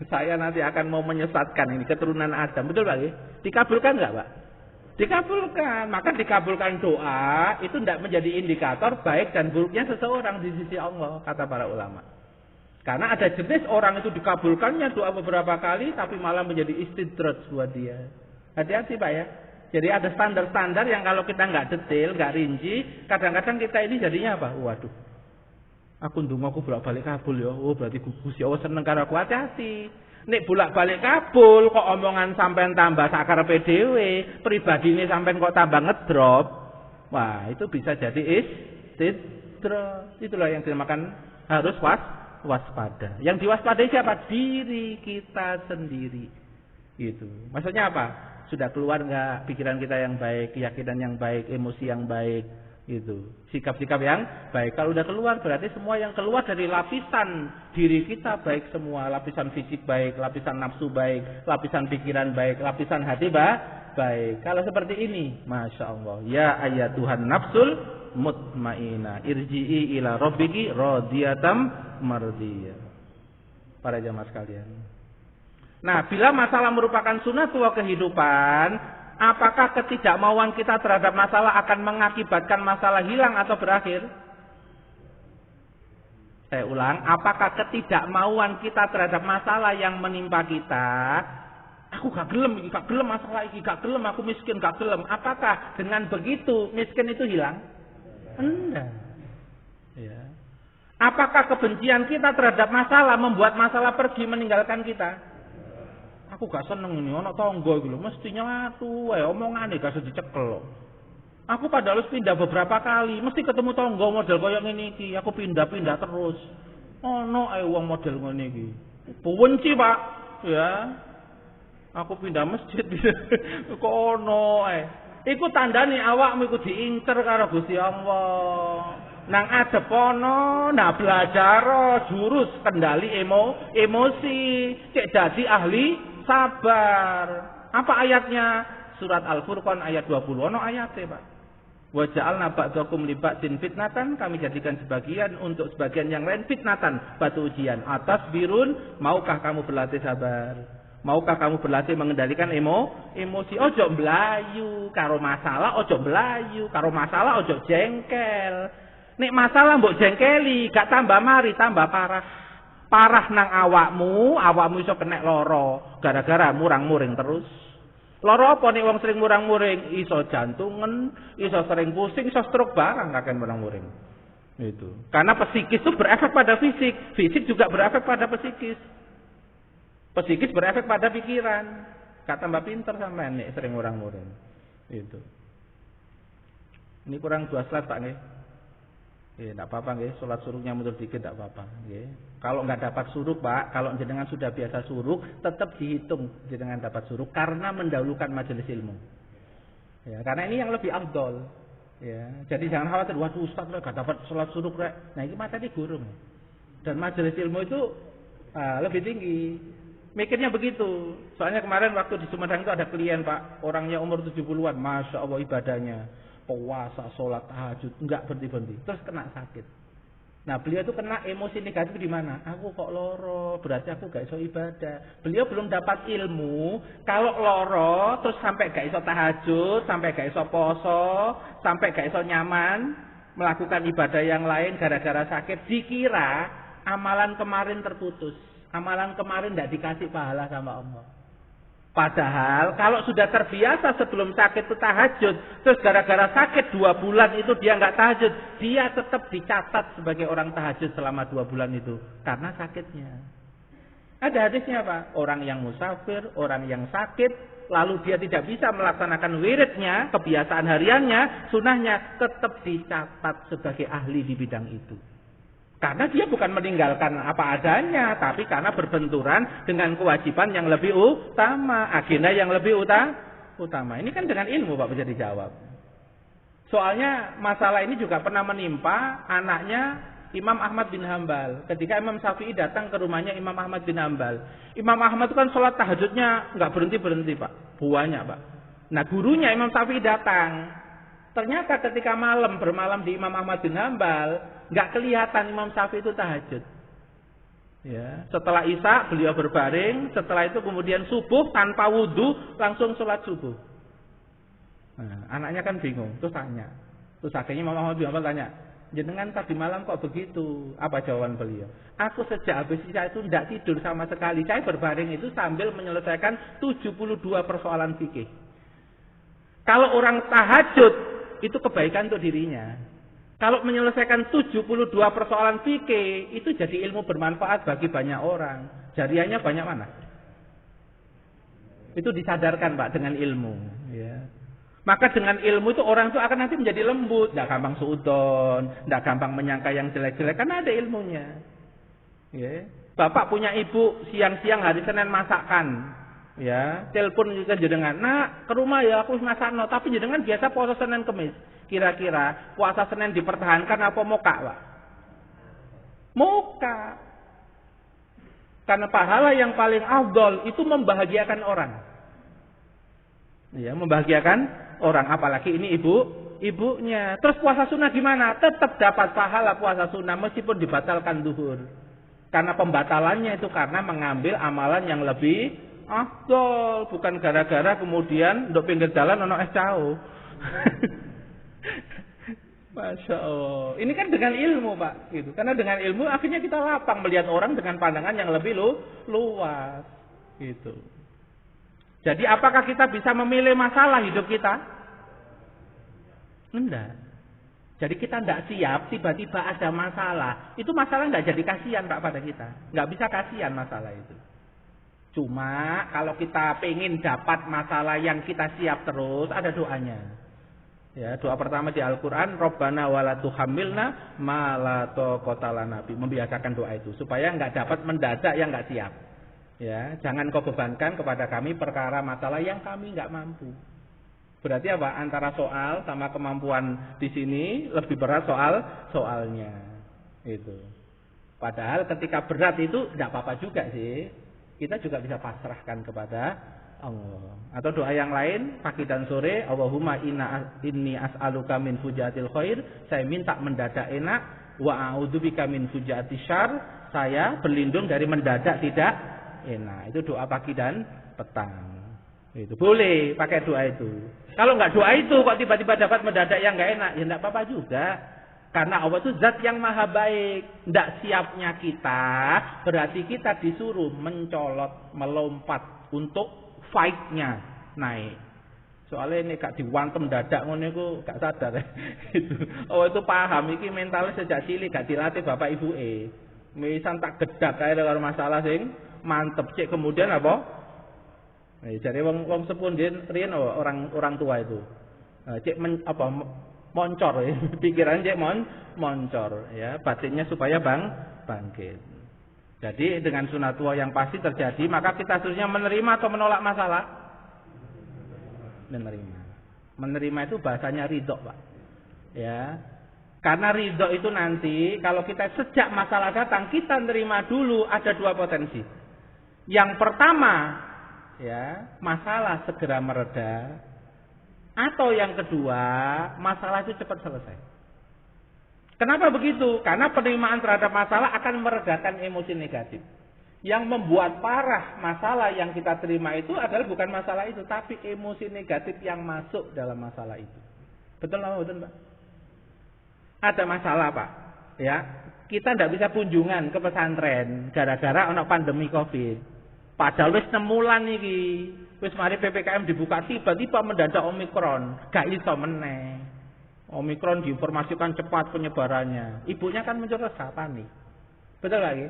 Saya nanti akan mau menyesatkan ini keturunan Adam. Betul Pak? Dikabulkan enggak Pak? Dikabulkan. Maka dikabulkan doa itu tidak menjadi indikator baik dan buruknya seseorang di sisi Allah, kata para ulama. Karena ada jenis orang itu dikabulkannya doa beberapa kali, tapi malah menjadi istidraj buat dia. Hati-hati Pak ya. Jadi ada standar-standar yang kalau kita nggak detail, nggak rinci, kadang-kadang kita ini jadinya apa? Waduh, aku ndongaku bolak-balik kabul ya. Oh berarti Gusti Allah seneng karo aku. Hati-hati. Nek bolak-balik kabul, kok omongan sampean tambah sakarepe dhewe, pribadine sampean kok tambah ngedrop. Wah, itu bisa jadi istidraj. Itulah yang dinamakan harus waspada. Yang diwaspadai siapa? Diri kita sendiri. Gitu. Maksudnya apa? Sudah keluar nggak pikiran kita yang baik, keyakinan yang baik, emosi yang baik, gitu. Sikap-sikap yang baik. Kalau udah keluar berarti semua yang keluar dari lapisan diri kita baik semua. Lapisan fisik baik, lapisan nafsu baik, lapisan pikiran baik, lapisan hati baik. Kalau seperti ini, Masya Allah. Ya ayat Tuhan nafsul mutmainah irji'i ila rabbiki radiyatam mardiyah. Para jamaah sekalian. Nah, bila masalah merupakan sunatullah kehidupan, apakah ketidakmauan kita terhadap masalah akan mengakibatkan masalah hilang atau berakhir? Saya ulang, apakah ketidakmauan kita terhadap masalah yang menimpa kita, aku gak gelem masalah ini, gak gelem, aku miskin, gak gelem. Apakah dengan begitu miskin itu hilang? Enggak. Ya. Apakah kebencian kita terhadap masalah membuat masalah pergi meninggalkan kita? Aku gak seneng ini, ono tonggo gitu, mestinya tuh, omongane gak usah dicekel. Aku padahal pindah beberapa kali, mesti ketemu tonggo model koyo ngene iki, aku pindah-pindah terus. Ono wong model ngene iki. Benci, Pak. Ya. Aku pindah masjid kok ono Iku tandane awakmu iku diincer karo Gusti Allah. Nang adep ono, nah belajar jurus kendali emosi, cek dadi ahli sabar. Apa ayatnya? Surat Al-Furqan ayat 20. Ono ayatnya, Pak. Wa ja'alna ba'dakum li ba'din fitnatan, kami jadikan sebagian untuk sebagian yang lain fitnatan, batu ujian. Atas birun, maukah kamu berlatih sabar? Maukah kamu berlatih mengendalikan emosi? Ojo mblayu karo masalah, ojo mblayu karo masalah, ojo jengkel. Nek masalah mbok jengkeli, gak tambah mari, tambah parah. Parah nang awakmu iso kena loro gara-gara murang-muring terus. Loro apa nek wong sering murang-muring? Iso jantungan, iso sering pusing, iso stroke barang kakek murang-muring. Itu. Karena psikis itu berefek pada fisik, fisik juga berefek pada psikis. Psikis berefek pada pikiran. Gak tambah pinter sampean nek sering murang-muring. Itu. Ini kurang 2 slide Pak nggih. Tidak apa-apa nggih, salat suruhnya mundur dikit tidak apa-apa nggih. Kalau nggak dapat suruh Pak, kalau jenengan sudah biasa suruh, tetap dihitung jenengan dapat suruh karena mendahulukan majelis ilmu. Ya, karena ini yang lebih afdol. Ya, jadi jangan khawatir, waduh Ustaz nggak dapat salat suruh rek. Nah, ini mata di gurung. Dan majelis ilmu itu lebih tinggi. Mikirnya begitu. Soalnya kemarin waktu di Sumedang itu ada klien Pak, orangnya umur 70-an, Masya Allah ibadahnya. Puasa, sholat, tahajud, enggak berhenti-berhenti, terus kena sakit. Nah beliau itu kena emosi negatif di mana? Aku kok loro, berarti aku gak iso ibadah. Beliau belum dapat ilmu, kalau loro, terus sampai gak iso tahajud, sampai gak iso poso, sampai gak iso nyaman, melakukan ibadah yang lain gara-gara sakit, dikira amalan kemarin terputus. Amalan kemarin gak dikasih pahala sama Allah. Padahal kalau sudah terbiasa sebelum sakit itu tahajud, terus gara-gara sakit 2 bulan itu dia nggak tahajud, dia tetap dicatat sebagai orang tahajud selama 2 bulan itu karena sakitnya. Ada hadisnya Pak, orang yang musafir, orang yang sakit, lalu dia tidak bisa melaksanakan wiridnya, kebiasaan hariannya, sunahnya tetap dicatat sebagai ahli di bidang itu. Karena dia bukan meninggalkan apa adanya, tapi karena berbenturan dengan kewajiban yang lebih utama, agenda yang lebih utama. Ini kan dengan ilmu Pak bisa dijawab. Soalnya masalah ini juga pernah menimpa anaknya Imam Ahmad bin Hambal. Ketika Imam Syafi'i datang ke rumahnya Imam Ahmad bin Hambal. Imam Ahmad itu kan sholat tahajudnya nggak berhenti-berhenti Pak. Banyak Pak. Nah gurunya Imam Syafi'i datang. Ternyata ketika bermalam di Imam Ahmad bin Hambal, nggak kelihatan Imam Syafi'i itu tahajud. Ya, setelah Isya beliau berbaring, setelah itu kemudian subuh tanpa wudhu langsung sholat subuh. Nah, anaknya kan bingung, terus tanya. Terus akhirnya Imam Ahmad bin Hambal tanya, jenengan tadi malam kok begitu? Apa jawaban beliau? Aku sejak habis isya itu tidak tidur sama sekali. Saya berbaring itu sambil menyelesaikan 72 persoalan fikih. Kalau orang tahajud, itu kebaikan untuk dirinya. Kalau menyelesaikan 72 persoalan fikih, itu jadi ilmu bermanfaat bagi banyak orang. Jariahnya banyak mana? Itu disadarkan Pak dengan ilmu. Ya. Maka dengan ilmu itu orang itu akan nanti menjadi lembut, tidak gampang suudzon, tidak gampang menyangka yang jelek-jelek, karena ada ilmunya. Ya. Bapak punya ibu siang-siang hari Senin masakkan, ya, telepon juga jenengan, nak ke rumah ya aku masakno, tapi jenengan biasa puasa Senin Kemis. Kira-kira puasa Senin dipertahankan apa moka, Pak? Moka. Karena pahala yang paling afdol itu membahagiakan orang. Ya, membahagiakan orang, apalagi ini ibunya. Terus puasa sunnah gimana? Tetap dapat pahala puasa sunnah meskipun dibatalkan zuhur. Karena pembatalannya itu karena mengambil amalan yang lebih afdol, bukan gara-gara kemudian untuk pinggir jalan ono es jauh. Masya Allah. Ini kan dengan ilmu Pak, gitu. Karena dengan ilmu akhirnya kita lapang melihat orang dengan pandangan yang lebih luas, gitu. Jadi apakah kita bisa memilih masalah hidup kita? Enggak. Jadi kita tidak siap, tiba-tiba ada masalah. Itu masalah tidak jadi kasihan Pak pada kita. Nggak bisa kasihan masalah itu. Cuma kalau kita pengen dapat masalah yang kita siap terus, ada doanya. Ya, doa pertama di Al-Quran, Rabbana wala tuhammilna ma la taqata lana bi. Membiasakan doa itu supaya nggak dapat mendadak yang nggak siap. Ya, jangan kau bebankan kepada kami perkara masalah yang kami nggak mampu. Berarti apa? Antara soal sama kemampuan di sini lebih berat soalnya. Itu. Padahal ketika berat itu tidak apa-apa juga sih. Kita juga bisa pasrahkan kepada Allah. Atau doa yang lain pagi dan sore, Allahumma inni as'aluka min fujatil khair. Saya minta mendadak enak, wa a'udzubika min fujatil syarr. Saya berlindung dari mendadak tidak enak. Itu doa pagi dan petang. Itu boleh pakai doa itu. Kalau nggak doa itu kok tiba-tiba dapat mendadak yang nggak enak, ya nggak apa-apa juga. Karena Allah itu zat yang maha baik. Tidak siapnya kita berarti kita disuruh mencolot, melompat untuk fight-nya naik. Soalnya ini gak diwantem dadak ngono iku gak sadar. Itu. Oh itu paham iki mentalnya sejak cilik gak dilatih bapak ibu Misal tak gedak kae karo masalah sing mantep cek kemudian apa? Jadi wong sepun riyen orang tua itu. Cek moncor ya. Pikiran cek moncor ya, batinnya supaya bangkit. Jadi dengan sunatullah yang pasti terjadi, maka kita harusnya menerima atau menolak masalah? Menerima. Menerima itu bahasanya ridho, Pak. Ya. Karena ridho itu nanti kalau kita sejak masalah datang kita nerima dulu, ada dua potensi. Yang pertama, ya, masalah segera mereda, atau yang kedua, masalah itu cepat selesai. Kenapa begitu? Karena penerimaan terhadap masalah akan meredakan emosi negatif. Yang membuat parah masalah yang kita terima itu adalah bukan masalah itu, tapi emosi negatif yang masuk dalam masalah itu. Betul apa betul, Pak? Ada masalah, Pak. Ya, kita tidak bisa kunjungan ke pesantren gara-gara ono pandemi Covid. Padahal wis 6 bulan iki, wis mari PPKM dibuka tiba-tiba mendadak Omikron, gak iso meneh. Omikron diinformasikan cepat penyebarannya. Ibunya kan muncul resah, panik. Betul lagi?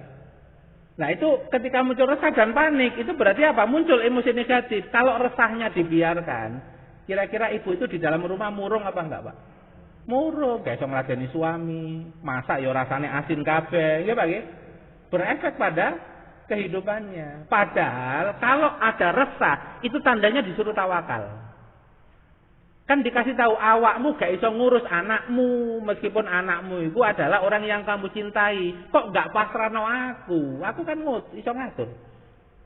Nah itu ketika muncul resah dan panik, itu berarti apa? Muncul emosi negatif. Kalau resahnya dibiarkan, kira-kira ibu itu di dalam rumah murung apa enggak, Pak? Murung, gak iso ngladeni suami. Masak ya rasane asin kabeh, ya Pak? Berefek pada kehidupannya. Padahal kalau ada resah, itu tandanya disuruh tawakal. Kan dikasih tahu awakmu gak iso ngurus anakmu, meskipun anakmu itu adalah orang yang kamu cintai. Kok gak pasrahno aku? Aku kan iso ngatur.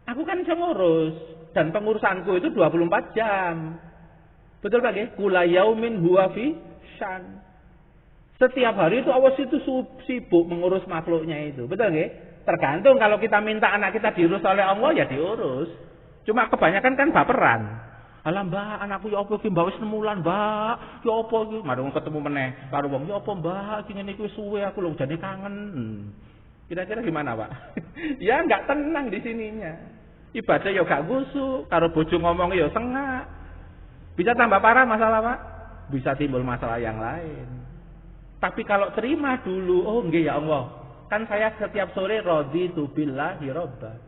Aku kan iso ngurus dan pengurusanku itu 24 jam. Betul Pak nggih? Kula yaumin huwa fi syan. Setiap hari itu awas itu sibuk mengurus makhluknya itu. Betul nggih? Tergantung kalau kita minta anak kita diurus oleh Allah ya diurus. Cuma kebanyakan kan baperan. Alah Mbak, anakku ya apa iki Mbak wis 6 wulan, Mbak. Ya apa iki? Mari ketemu meneh karo wong, ya apa Mbak, iki ngene iki wis suwe aku lho jane kangen. Kira-kira gimana, Pak? Ya enggak tenang di sininya. Ibadah ya gak khusuk, karo bojo ngomong ya sengak. Bisa tambah parah masalah, Pak. Bisa timbul masalah yang lain. Tapi kalau terima dulu, oh nggih ya Allah. Kan saya setiap sore raditu billahi robba.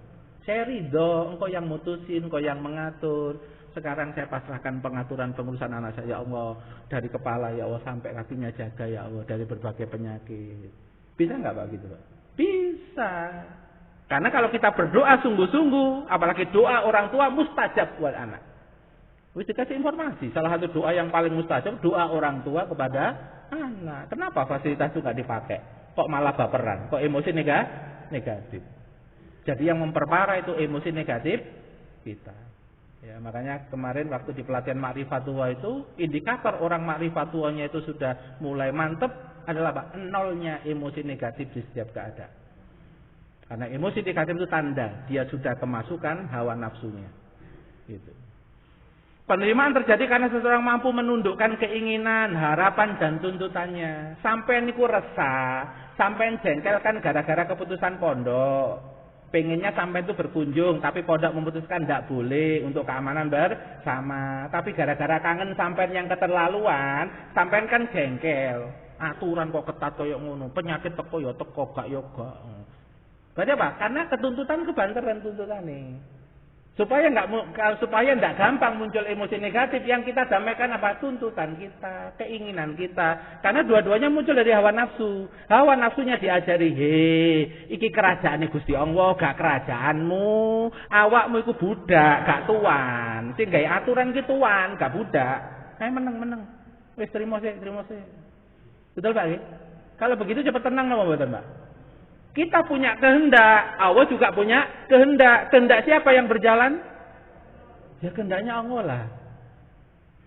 Saya ridho, engkau yang mutusin, engkau yang mengatur. Sekarang saya pasrahkan pengaturan pengurusan anak saya, ya Allah. Dari kepala, ya Allah, sampai kakinya jaga, ya Allah. Dari berbagai penyakit. Bisa nggak Pak gitu, Pak? Bisa. Karena kalau kita berdoa sungguh-sungguh, apalagi doa orang tua, mustajab buat anak. Wis dikasih informasi, salah satu doa yang paling mustajab, doa orang tua kepada anak. Kenapa fasilitas itu nggak dipakai? Kok malah baperan? Kok emosi negatif? Jadi yang memperparah itu emosi negatif kita. Ya, makanya kemarin waktu di pelatihan Ma'rifatullah itu, indikator orang Ma'rifatullahnya itu sudah mulai mantep adalah Pak, nolnya emosi negatif di setiap keadaan. Karena emosi negatif itu tanda dia sudah kemasukan hawa nafsunya. Gitu. Penerimaan terjadi karena seseorang mampu menundukkan keinginan, harapan dan tuntutannya. Sampai niku resah, sampai jengkel kan gara-gara keputusan pondok. Pengennya sampai itu berkunjung, tapi pondok memutuskan tidak boleh untuk keamanan bersama. Tapi gara-gara kangen sampai yang keterlaluan, sampai kan jengkel. Aturan kok ketat koyo ngono, penyakit teko ya teko, gak ya gak. Berarti apa? Karena ketuntutan kebanteran tuntutan nih. Supaya enggak gampang muncul emosi negatif, yang kita damaikan apa? Tuntutan kita, keinginan kita. Karena dua-duanya muncul dari hawa nafsu. Hawa nafsunya diajari, iki kerajaane Gusti Allah, gak kerajaanmu. Awakmu iku budak, gak tuan. Sing gawe aturan ki tuan, gak budak. Meneng. Wis trimo sih. Betul Pak? Kalau begitu cepat tenang napa mboten, Pak? Kita punya kehendak, Allah juga punya kehendak. Kehendak siapa yang berjalan? Ya kehendaknya Allah lah.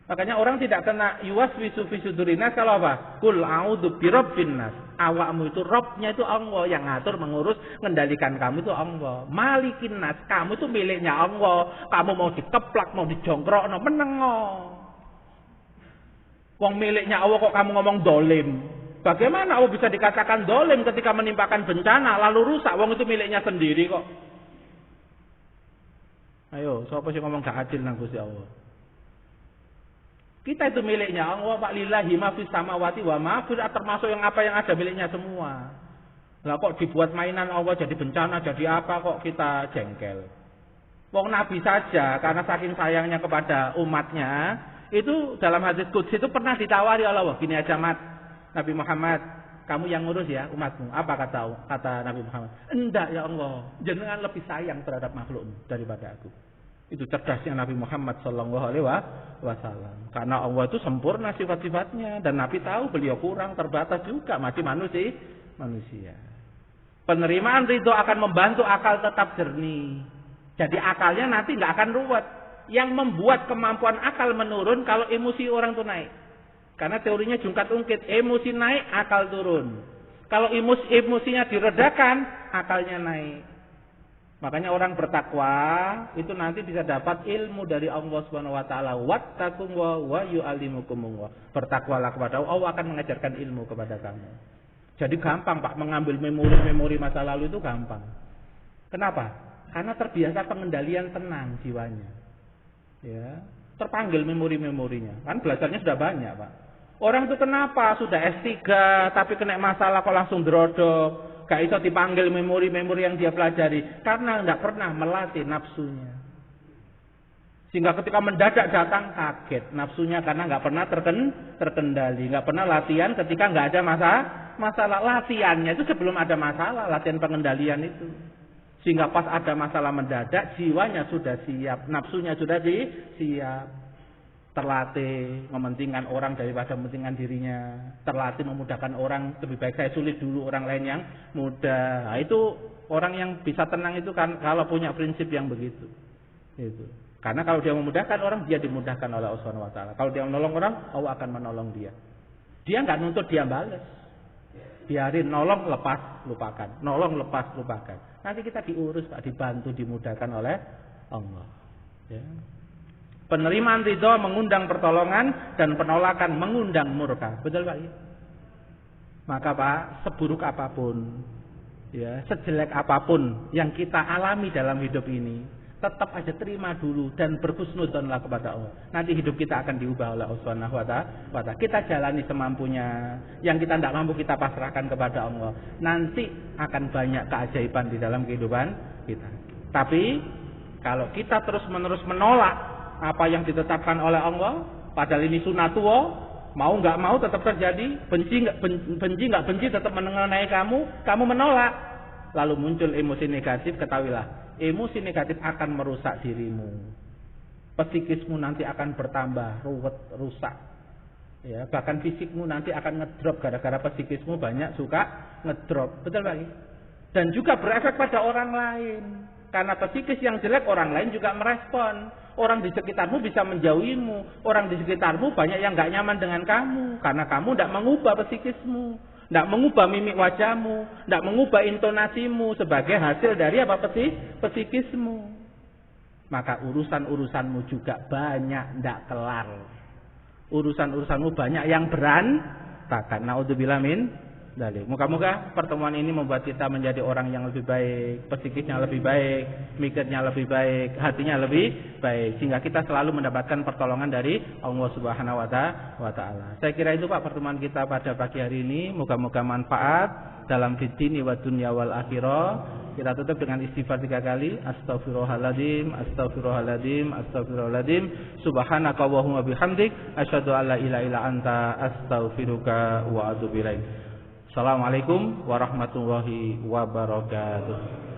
Makanya orang tidak kena yuwaswisu fi sudurinas kalau apa? Qul a'udzu birabbin nas. Awakmu itu Rabbnya itu Allah, yang ngatur, mengurus, mengendalikan kamu itu Allah. Malikin nas, kamu itu miliknya Allah. Kamu mau dikeplak, mau dijongkrokno, meneng. Wong miliknya Allah kok kamu ngomong dolim. Bagaimana Allah bisa dikatakan dolim ketika menimpakan bencana lalu rusak? Wong itu miliknya sendiri kok. Ayo, siapa sih ngomong gak adil nang Gusti Allah? Kita itu miliknya Allah, Pak. Lillahi ma fis samawati wa ma fil ardh, termasuk yang apa yang ada miliknya semua. Lah kok dibuat mainan Allah jadi bencana, jadi apa kok kita jengkel? Wong Nabi saja karena saking sayangnya kepada umatnya, itu dalam hadis qudsi itu pernah ditawari oleh Allah, gini aja Mat. Nabi Muhammad, kamu yang ngurus ya umatmu. Apa kata Nabi Muhammad? Enggak ya Allah, jenengan lebih sayang terhadap makhlukmu daripada aku. Itu cerdasnya Nabi Muhammad Sallallahu Alaihi Wasallam. Karena Allah itu sempurna sifat-sifatnya dan Nabi tahu beliau kurang, terbatas juga, masih manusia. Penerimaan ridho akan membantu akal tetap jernih. Jadi akalnya nanti nggak akan ruwet. Yang membuat kemampuan akal menurun kalau emosi orang itu naik. Karena teorinya jungkat-ungkit, emosi naik, akal turun. Kalau emosinya diredakan, akalnya naik. Makanya orang bertakwa itu nanti bisa dapat ilmu dari Allah Subhanahu wa taala. Wattaqum wa yu'allimukumullah. Bertakwalah kepada Allah, Allah akan mengajarkan ilmu kepada kamu. Jadi gampang Pak mengambil memori masa lalu itu gampang. Kenapa? Karena terbiasa pengendalian tenang jiwanya. Ya, terpanggil memorinya. Kan belajarnya sudah banyak, Pak. Orang itu kenapa sudah S3 tapi kena masalah kok langsung drodok, gak iso dipanggil memori yang dia pelajari karena tidak pernah melatih nafsunya. Sehingga ketika mendadak datang kaget nafsunya karena nggak pernah terkendali, nggak pernah latihan ketika nggak ada masalah. Latihannya itu sebelum ada masalah, latihan pengendalian itu. Sehingga pas ada masalah mendadak jiwanya sudah siap, nafsunya sudah siap. Terlatih mementingkan orang daripada mementingkan dirinya, terlatih memudahkan orang, lebih baik saya sulit dulu orang lain yang mudah. Nah, itu orang yang bisa tenang itu kan kalau punya prinsip yang begitu. Itu. Karena kalau dia memudahkan orang, dia dimudahkan oleh Allah Subhanahu wa taala. Kalau dia menolong orang, Allah akan menolong dia. Dia nggak nuntut dia balas. Biarin nolong lepas lupakan, nolong lepas lupakan. Nanti kita diurus Pak, dibantu, dimudahkan oleh Allah. Ya. Penerimaan ridho mengundang pertolongan dan penolakan mengundang murka. Betul Pak? Maka Pak, seburuk apapun, ya, sejelek apapun yang kita alami dalam hidup ini, tetap aja terima dulu dan berhusnudzonlah kepada Allah. Nanti hidup kita akan diubah oleh Allah Subhanahu wa Ta'ala. Kita jalani semampunya. Yang kita tidak mampu kita pasrahkan kepada Allah. Nanti akan banyak keajaiban di dalam kehidupan kita. Tapi kalau kita terus-menerus menolak apa yang ditetapkan oleh Allah, padahal ini sunatullah, mau nggak mau tetap terjadi, benci nggak benci tetap mengenai kamu menolak, lalu muncul emosi negatif, ketahuilah, emosi negatif akan merusak dirimu, psikismu nanti akan bertambah rusak, ya, bahkan fisikmu nanti akan ngedrop gara-gara psikismu banyak suka ngedrop, betul Pak? Dan juga berefek pada orang lain. Karena psikis yang jelek orang lain juga merespon. Orang di sekitarmu bisa menjauhimu. Orang di sekitarmu banyak yang gak nyaman dengan kamu. Karena kamu tidak mengubah psikismu. Tidak mengubah mimik wajahmu. Tidak mengubah intonasimu. Sebagai hasil dari apa psikismu. Maka urusan-urusanmu juga banyak tidak kelar. Urusan-urusanmu banyak yang berantakan. Naudzubillah min dzalik. Moga-moga pertemuan ini membuat kita menjadi orang yang lebih baik, psikisnya lebih baik, mikirnya lebih baik, hatinya lebih baik, sehingga kita selalu mendapatkan pertolongan dari Allah Subhanahu wa Ta'ala. Saya kira itu Pak pertemuan kita pada pagi hari ini. Moga-moga manfaat dalam fitni wa dunya wal akhirah. Kita tutup dengan istighfar 3 kali. Astaghfirullahaladzim, astaghfirullahaladzim, astaghfirullahaladzim. Subhanaka Allahumma bihamdik, asyhadu an la ilaha illa anta, astaghfiruka wa atubu ilaik. Assalamualaikum warahmatullahi wabarakatuh.